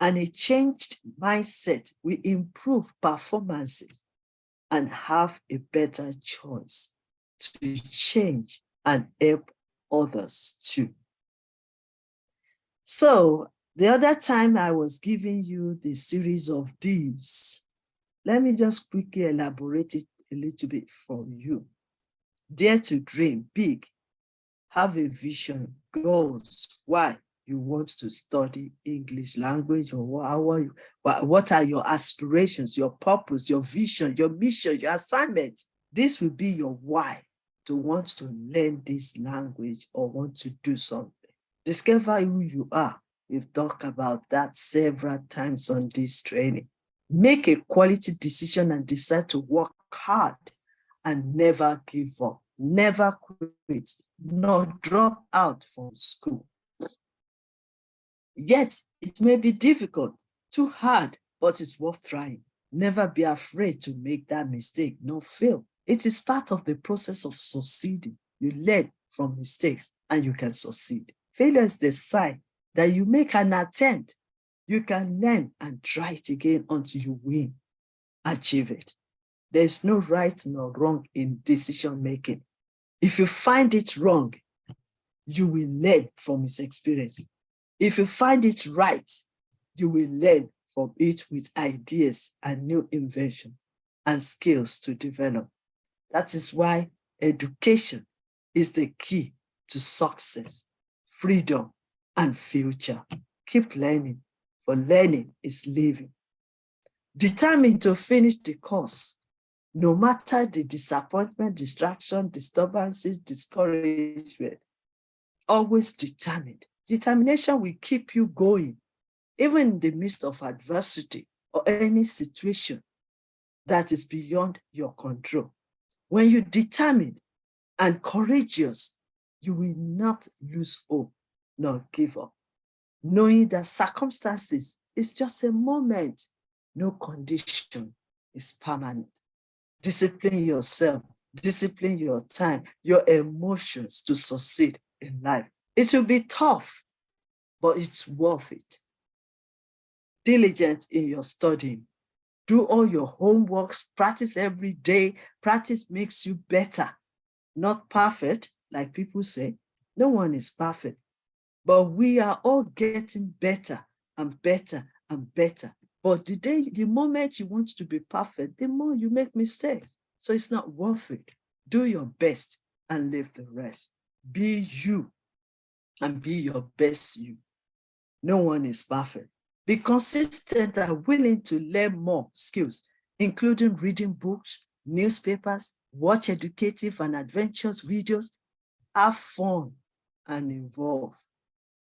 And a changed mindset will improve performances and have a better choice to change and help others too. So the other time I was giving you the series of Ds. Let me just quickly elaborate it a little bit for you. Dare to dream big. Have a vision, goals. Why you want to study English language, or what are your aspirations, your purpose, your vision, your mission, your assignment. This will be your why to want to learn this language or want to do something. Discover who you are. We've talked about that several times on this training. Make a quality decision and decide to work hard and never give up, never quit, nor drop out from school. Yes, it may be difficult, too hard, but it's worth trying. Never be afraid to make that mistake, nor fail. It is part of the process of succeeding. You learn from mistakes and you can succeed. Failure is the sign that you make an attempt. You can learn and try it again until you win. Achieve it. There's no right nor wrong in decision making. If you find it wrong, you will learn from its experience. If you find it right, you will learn from it with ideas and new invention and skills to develop. That is why education is the key to success, freedom, and future. Keep learning, for learning is living. Determined to finish the course, no matter the disappointment, distraction, disturbances, discouragement. Always determined. Determination will keep you going, even in the midst of adversity or any situation that is beyond your control. When you're determined and courageous, you will not lose hope nor give up, knowing that circumstances is just a moment. No condition is permanent. Discipline yourself, discipline your time, your emotions to succeed in life. It will be tough, but it's worth it. Diligent in your studying. Do all your homeworks, practice every day. Practice makes you better. Not perfect, like people say. No one is perfect. But we are all getting better and better and better. But the moment you want to be perfect, the more you make mistakes. So it's not worth it. Do your best and leave the rest. Be you and be your best you. No one is perfect. Be consistent and willing to learn more skills, including reading books, newspapers, watch educative and adventurous videos, have fun and involve.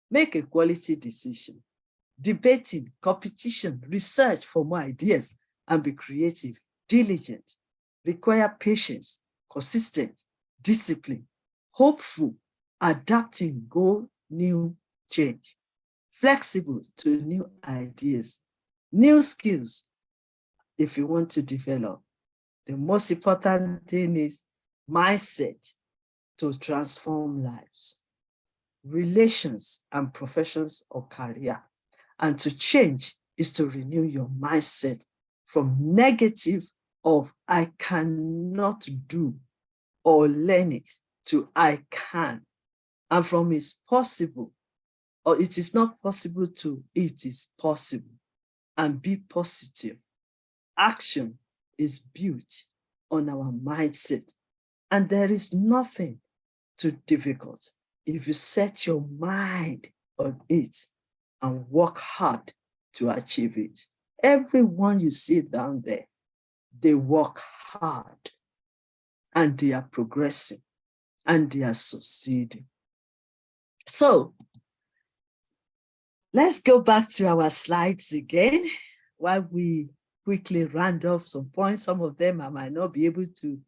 Make a quality decision. Debating, competition, research for more ideas, and be creative, diligent. Require patience, consistent, discipline, hopeful, adapting, go new, change, flexible to new ideas, new skills if you want to develop. The most important thing is mindset to transform lives, relations and professions or career. And to change is to renew your mindset from negative of I cannot do or learn it to I can. And from it's possible or it is not possible to it is possible. And be positive. Action is built on our mindset. And there is nothing too difficult if you set your mind on it and work hard to achieve it. Everyone you see down there, they work hard and they are progressing and they are succeeding. So let's go back to our slides again while we quickly round off some points. Some of them I might not be able to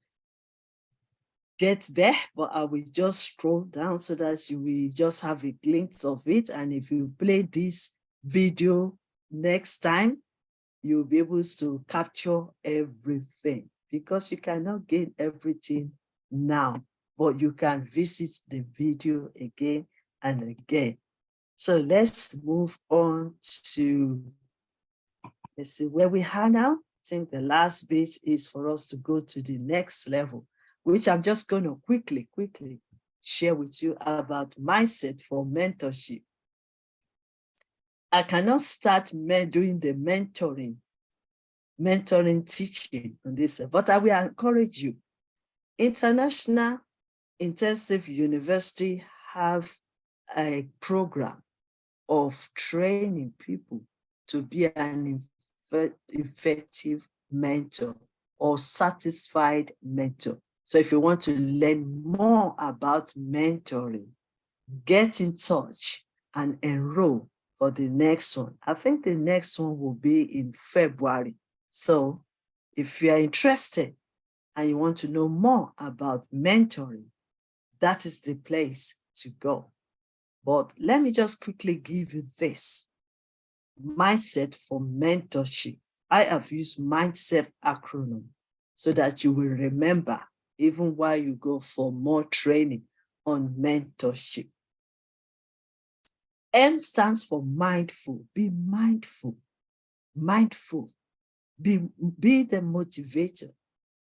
get there, but I will just scroll down so that you will just have a glimpse of it. And if you play this video next time, you'll be able to capture everything because you cannot gain everything now, but you can visit the video again and again. So let's move on to, let's see where we are now. I think the last bit is for us to go to the next level, which I'm just going to quickly share with you about mindset for mentorship. I cannot start doing the mentoring teaching on this, but I will encourage you. International Internship University have a program of training people to be an effective mentor or satisfied mentor. So if you want to learn more about mentoring, get in touch and enroll for the next one. I think the next one will be in February. So if you are interested and you want to know more about mentoring, that is the place to go. But let me just quickly give you this. Mindset for mentorship. I have used mindset acronym so that you will remember even while you go for more training on mentorship. M stands for mindful. Be mindful. Mindful. Be the motivator.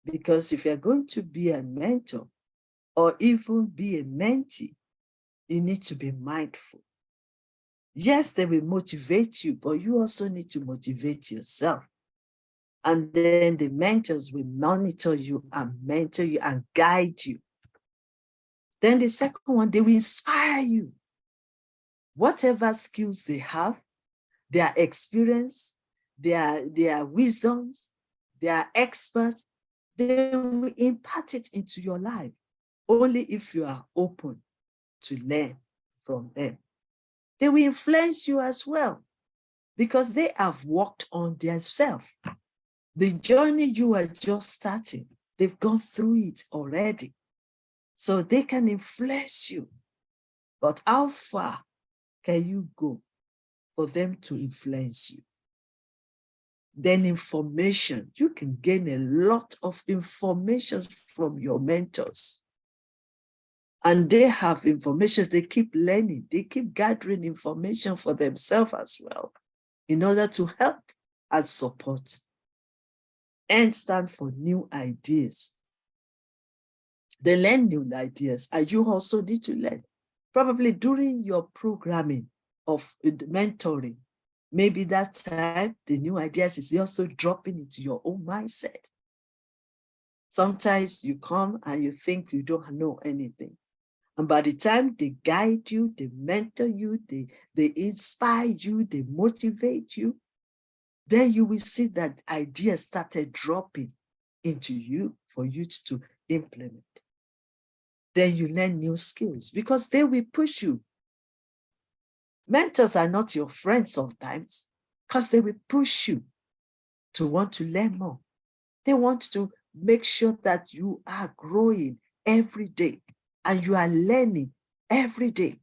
Because if you're going to be a mentor or even be a mentee, you need to be mindful. Yes, they will motivate you, but you also need to motivate yourself. And then the mentors will monitor you and mentor you and guide you. Then the second one, they will inspire you. Whatever skills they have, their experience, their wisdoms, their experts, they will impart it into your life only if you are open to learn from them. They will influence you as well because they have worked on themselves. The journey you are just starting, they've gone through it already. So they can influence you. But how far can you go for them to influence you? Then information, you can gain a lot of information from your mentors. And they have information, they keep learning, they keep gathering information for themselves as well in order to help and support. N stand for new ideas. They learn new ideas and you also need to learn. Probably during your programming of mentoring, maybe that time the new ideas is also dropping into your own mindset. Sometimes you come and you think you don't know anything. And by the time they guide you, they mentor you, they inspire you, they motivate you, then you will see that ideas started dropping into you for you to implement. Then you learn new skills because they will push you. Mentors are not your friends sometimes because they will push you to want to learn more. They want to make sure that you are growing every day and you are learning every day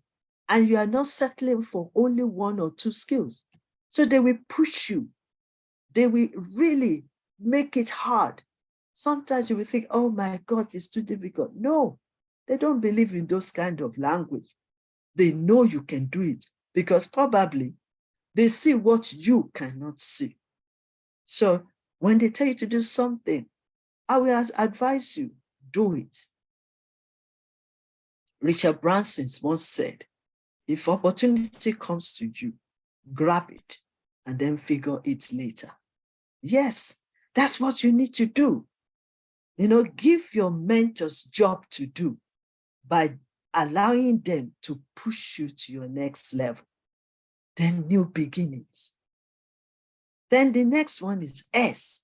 and you are not settling for only one or two skills. So they will push you. They will really make it hard. Sometimes you will think, oh my God, it's too difficult. No, they don't believe in those kind of language. They know you can do it because probably they see what you cannot see. So when they tell you to do something, I will advise you, do it. Richard Branson once said, if opportunity comes to you, grab it and then figure it later. Yes, that's what you need to do. Give your mentors job to do by allowing them to push you to your next level. Then new beginnings. Then the next one is S.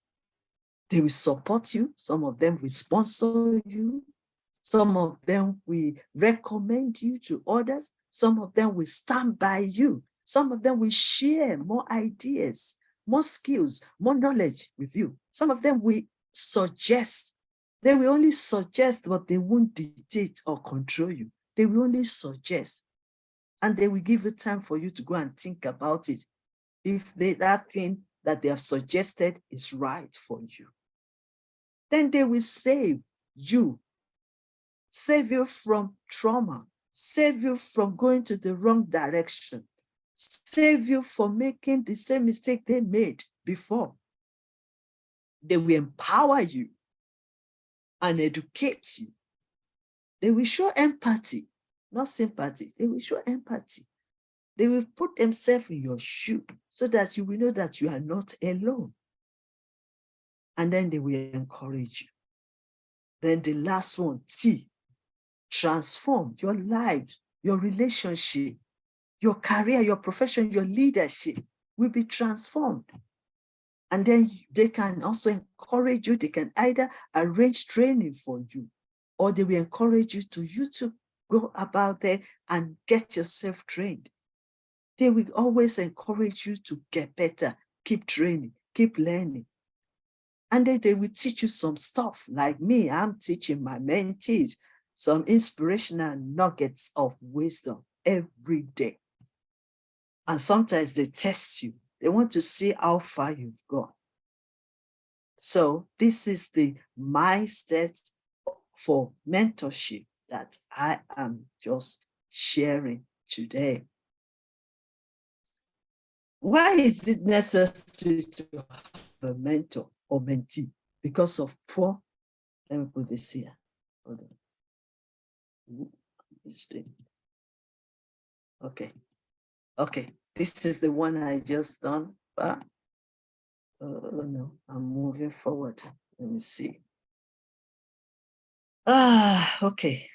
They will support you. Some of them will sponsor you. Some of them will recommend you to others. Some of them will stand by you. Some of them will share more ideas, more skills, more knowledge with you. Some of them will suggest. They will only suggest, but they won't dictate or control you. They will only suggest. And they will give you time for you to go and think about it. If that thing that they have suggested is right for you. Then they will save you from trauma, save you from going to the wrong direction, save you from making the same mistake they made before. They will empower you and educate you. They will show empathy, not sympathy. They will show empathy. They will put themselves in your shoe so that you will know that you are not alone. And then they will encourage you. Then the last one, T, transform your life, your relationship, your career, your profession, your leadership will be transformed. And then they can also encourage you. They can either arrange training for you, or they will encourage you to go about there and get yourself trained. They will always encourage you to get better, keep training, keep learning. And then they will teach you some stuff. Like me, I'm teaching my mentees some inspirational nuggets of wisdom every day. And sometimes they test you. They want to see how far you've gone. So this is the mindset for mentorship that I am just sharing today. Why is it necessary to have a mentor or mentee? Because of poor, let me put this here. Hold on. Okay. This is the one I just done. But no, I'm moving forward. Let me see. Okay.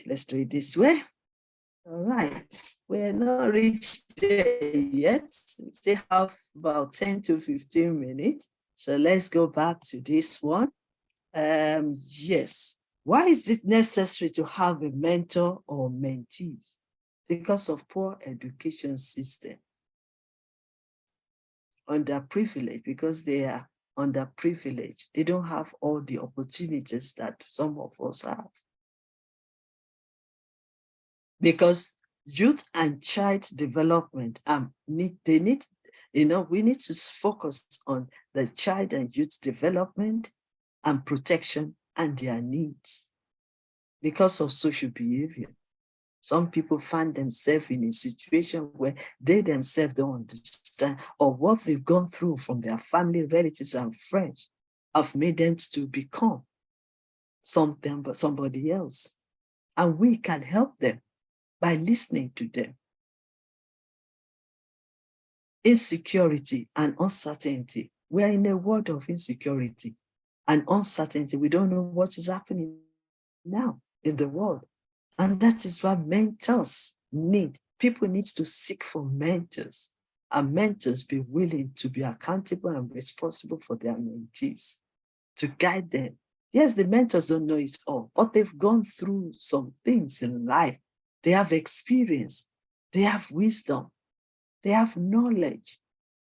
Let's do it this way. All right. We're not reached there yet. We still have about 10 to 15 minutes. So let's go back to this one. Yes. Why is it necessary to have a mentor or mentees? Because of poor education system. Underprivileged, because they are underprivileged. They don't have all the opportunities that some of us have. Because youth and child development, we need to focus on the child and youth development and protection and their needs. Because of social behavior, some people find themselves in a situation where they themselves don't understand, or what they've gone through from their family, relatives, and friends have made them to become something but somebody else. And we can help them by listening to them. Insecurity and uncertainty. We are in a world of insecurity and uncertainty. We don't know what is happening now in the world. And that is what mentors need. People need to seek for mentors, and mentors be willing to be accountable and responsible for their mentees, to guide them. Yes, the mentors don't know it all, but they've gone through some things in life. They have experience, they have wisdom, they have knowledge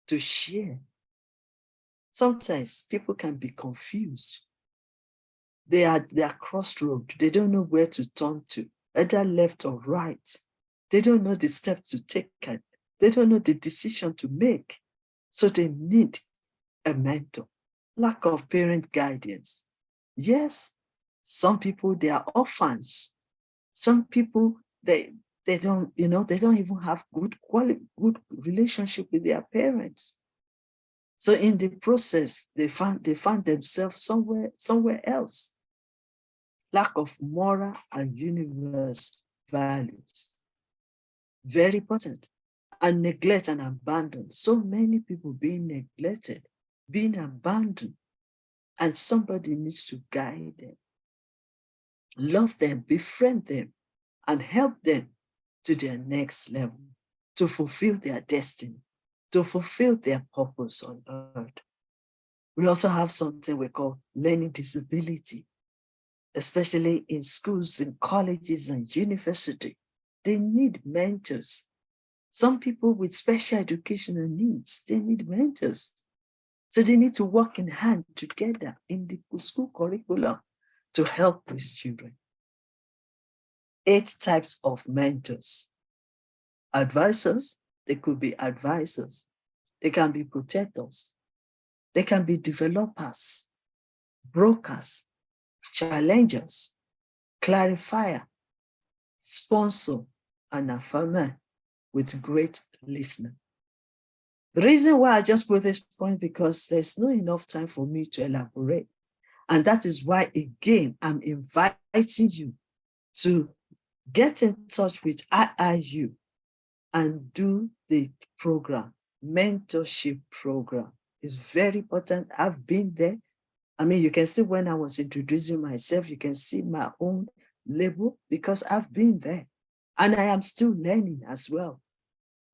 to share. Sometimes people can be confused. They are crossroads. They don't know where to turn to, either left or right. They don't know the steps to take. They don't know the decision to make. So they need a mentor. Lack of parent guidance. Yes, some people, they are orphans. Some people, they don't even have good relationship with their parents. So in the process, they found themselves somewhere else. Lack of moral and universe values. Very important. And neglect and abandon. So many people being neglected, being abandoned, and somebody needs to guide them, love them, befriend them, and help them to their next level, to fulfill their destiny, to fulfill their purpose on earth. We also have something we call learning disability, especially in schools, in colleges, and university. They need mentors. Some people with special educational needs, they need mentors. So they need to work in hand together in the school curriculum to help these children. 8 types of mentors. Advisors, they could be advisors. They can be protectors. They can be developers, brokers, challengers, clarifier, sponsor, and affirmer with great listener. The reason why I just put this point because there's not enough time for me to elaborate. And that is why, again, I'm inviting you to get in touch with IIU and do the program, mentorship program. It's very important. I've been there. I mean, you can see when I was introducing myself, you can see my own label because I've been there and I am still learning as well.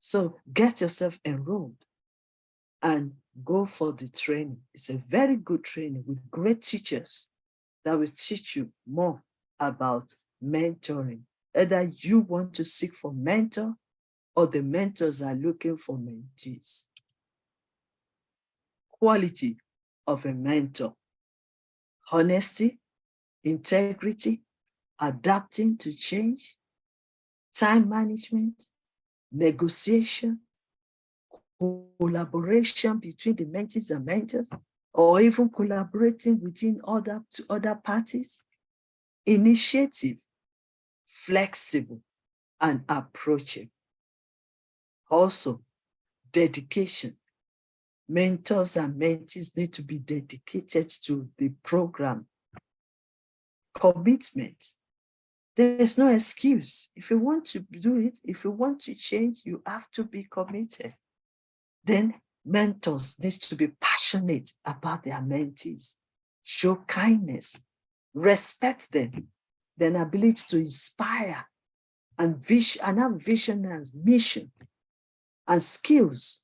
So get yourself enrolled and go for the training. It's a very good training with great teachers that will teach you more about mentoring. Either you want to seek for mentor or the mentors are looking for mentees. Quality of a mentor: honesty, integrity, adapting to change, time management, negotiation, collaboration between the mentees and mentors, or even collaborating within other parties, initiative, flexible, and approachable. Also, dedication. Mentors and mentees need to be dedicated to the program. Commitment. There's no excuse. If you want to do it, if you want to change, you have to be committed. Then mentors need to be passionate about their mentees, show kindness, respect them, then ability to inspire and have vision and mission and skills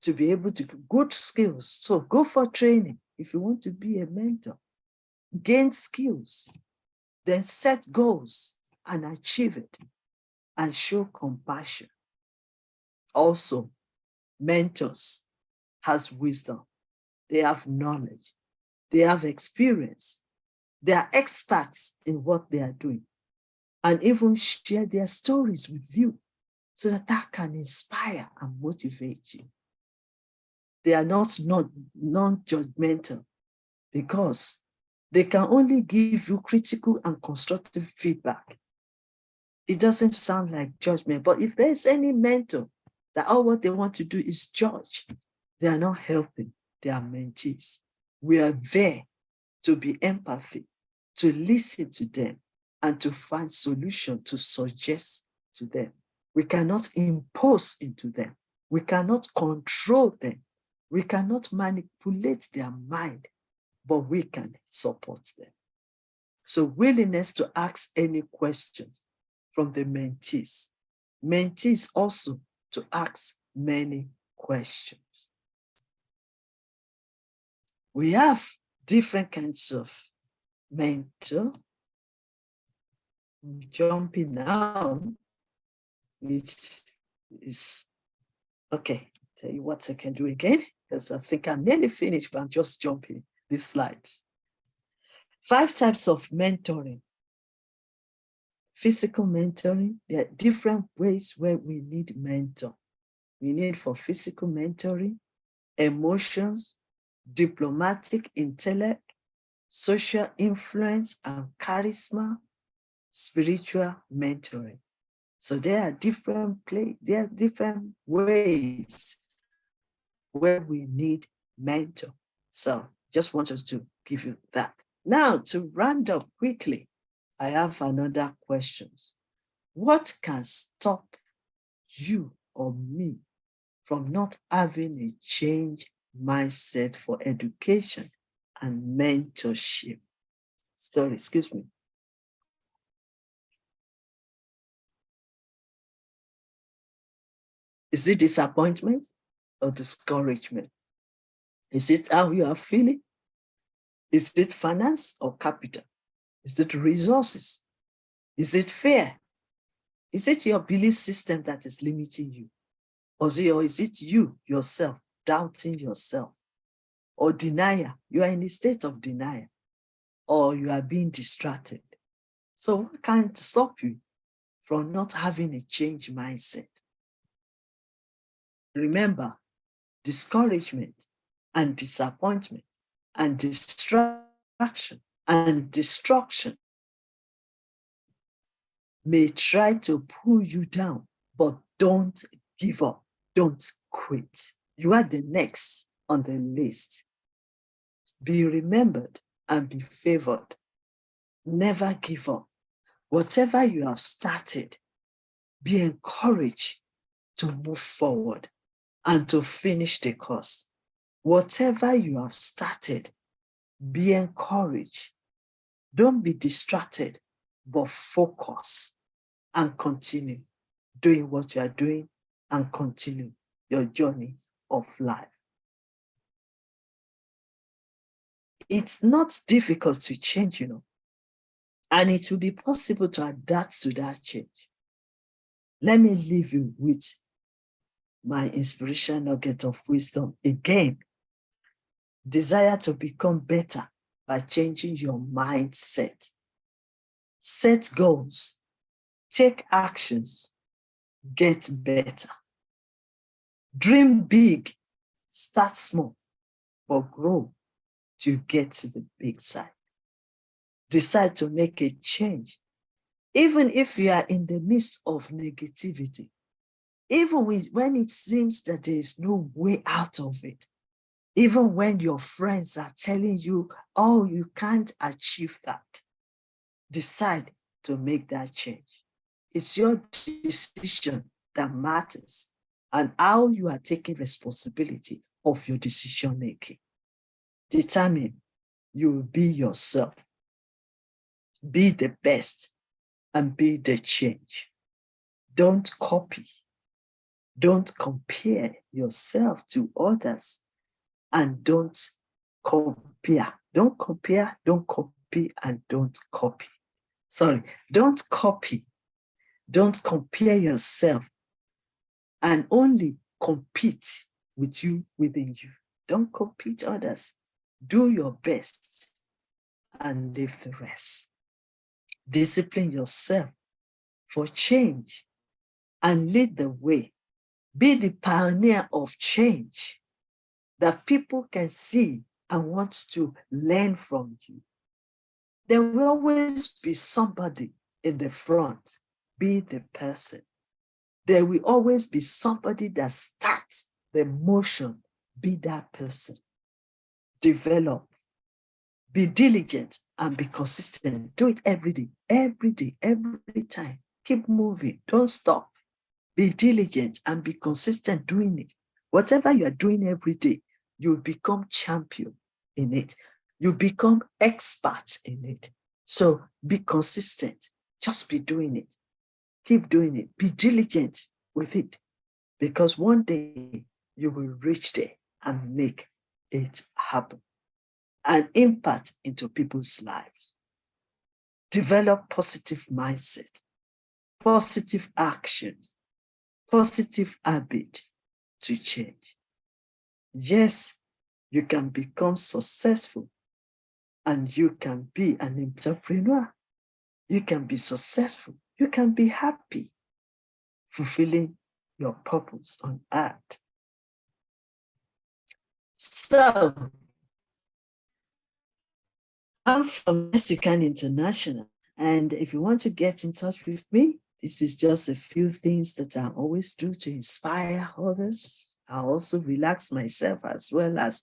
to be able to, good skills. So go for training if you want to be a mentor. Gain skills, then set goals and achieve it and show compassion. Also, mentors has wisdom. They have knowledge. They have experience. They are experts in what they are doing and even share their stories with you so that can inspire and motivate you. They are not non-judgmental because they can only give you critical and constructive feedback. It doesn't sound like judgment, but if there's any mentor that all what they want to do is judge, they are not helping their mentees. We are there to be empathy, to listen to them, and to find solution to suggest to them. We cannot impose into them. We cannot control them. We cannot manipulate their mind, but we can support them. So willingness to ask any questions from the mentees. Mentees also to ask many questions. We have different kinds of mentor. Jumping now, which is, okay, tell you what I can do again, because I think I'm nearly finished, but I'm just jumping these slides. 5 types of mentoring. Physical mentoring, there are different ways where we need mentor. We need for physical mentoring, emotions, diplomatic intellect, social influence and charisma, spiritual mentoring. So there are different ways where we need mentor. So just want us to give you that. Now, to round up quickly, I have another question. What can stop you or me from not having a change mindset for education and mentorship? Sorry, excuse me. Is it disappointment or discouragement? Is it how you are feeling? Is it finance or capital? Is it resources? Is it fear? Is it your belief system that is limiting you? Or is it you yourself doubting yourself? Or denial? You are in a state of denial. Or you are being distracted. So what can stop you from not having a change mindset? Remember, discouragement and disappointment and distraction and destruction may try to pull you down, but don't give up. Don't quit. You are the next on the list. Be remembered and be favored. Never give up. Whatever you have started, be encouraged to move forward and to finish the course. Whatever you have started, be encouraged. Don't be distracted, but focus and continue doing what you are doing and continue your journey of life. It's not difficult to change, and it will be possible to adapt to that change. Let me leave you with my inspiration nugget of wisdom again. Desire to become better by changing your mindset. Set goals, take actions, get better. Dream big, start small, but grow to get to the big side. Decide to make a change, even if you are in the midst of negativity, even when it seems that there is no way out of it, even when your friends are telling you, oh, you can't achieve that. Decide to make that change. It's your decision that matters and how you are taking responsibility of your decision making. Determine you will be yourself. Be the best and be the change. Don't copy. Don't compare yourself to others, and don't compare. Don't compare, don't copy, and don't copy. Sorry, don't copy. Don't compare yourself and only compete with you within you. Don't compete others. Do your best and leave the rest. Discipline yourself for change and lead the way. Be the pioneer of change that people can see and want to learn from you. There will always be somebody in the front. Be the person. There will always be somebody that starts the motion. Be that person. Develop. Be diligent and be consistent. Do it every day, every time. Keep moving. Don't stop. Be diligent and be consistent doing it. Whatever you are doing every day, you become champion in it. You become expert in it. So be consistent. Just be doing it. Keep doing it. Be diligent with it. Because one day you will reach there and make it happen. And impact into people's lives. Develop positive mindset, positive actions, positive habit to change. Yes, you can become successful and you can be an entrepreneur. You can be successful. You can be happy, fulfilling your purpose on earth. So, I'm from Mexican International. And if you want to get in touch with me, this is just a few things that I always do to inspire others. I also relax myself as well as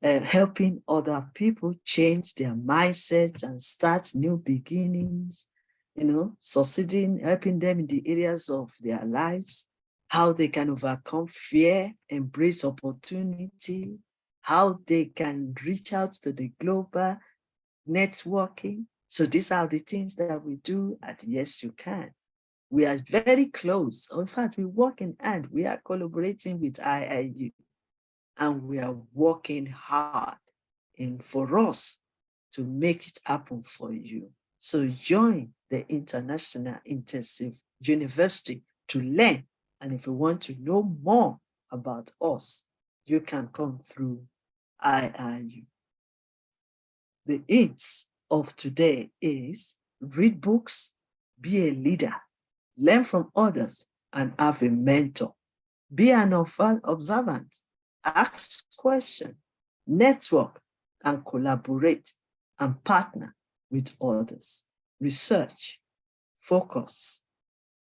helping other people change their mindsets and start new beginnings, succeeding, helping them in the areas of their lives, how they can overcome fear, embrace opportunity, how they can reach out to the global networking. So these are the things that we do at Yes You Can. We are very close. In fact, we work in hand. We are collaborating with IIU, and we are working hard for us to make it happen for you. So join the International Internship University to learn. And if you want to know more about us, you can come through IIU. The aims of today is read books, be a leader, learn from others, and have a mentor. Be an observant, ask questions, network, and collaborate and partner with others. Research, focus,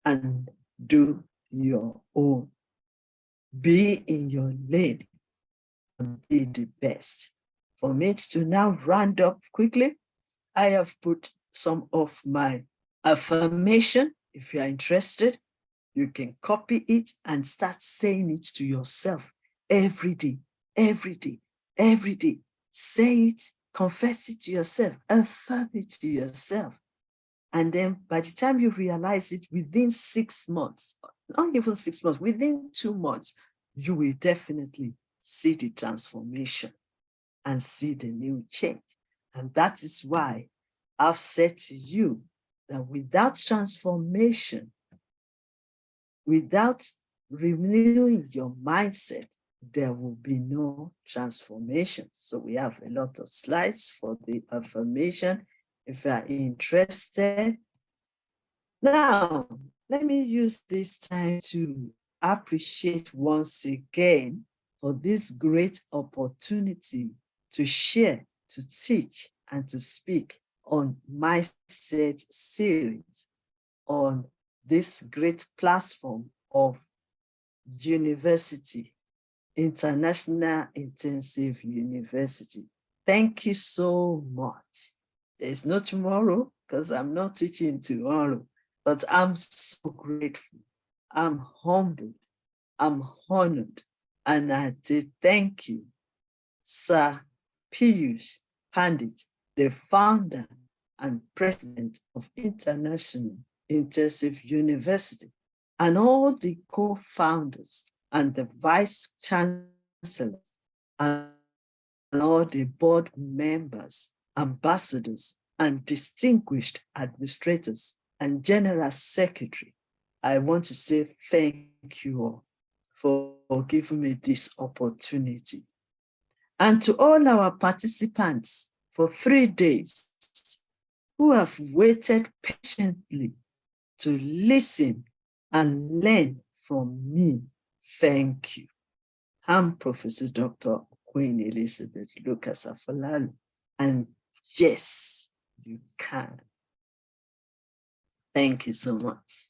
and do your own. Be in your lane and be the best. For me to now round up quickly, I have put some of my affirmation. If you are interested, you can copy it and start saying it to yourself every day, every day, every day. Say it, confess it to yourself, affirm it to yourself. And then by the time you realize it, within 6 months, not even 6 months, within 2 months, you will definitely see the transformation and see the new change. And that is why I've said to you that without transformation, without renewing your mindset, there will be no transformation. So we have a lot of slides for the affirmation if you are interested. Now, let me use this time to appreciate once again for this great opportunity to share, to teach, and to speak on Mindset series on this great platform of university, International Internship University. Thank you so much. There's no tomorrow because I'm not teaching tomorrow, but I'm so grateful. I'm humbled. I'm honored. And I did thank you, Sir Piyush Pandit, the founder and president of International Internship University, and all the co-founders and the vice chancellors and all the board members, ambassadors, and distinguished administrators and general secretary. I want to say thank you all for giving me this opportunity. And to all our participants for 3 days who have waited patiently to listen and learn from me, thank you. I'm Professor Dr. Queen Elizabeth Lucas Afolalu, and yes, you can. Thank you so much.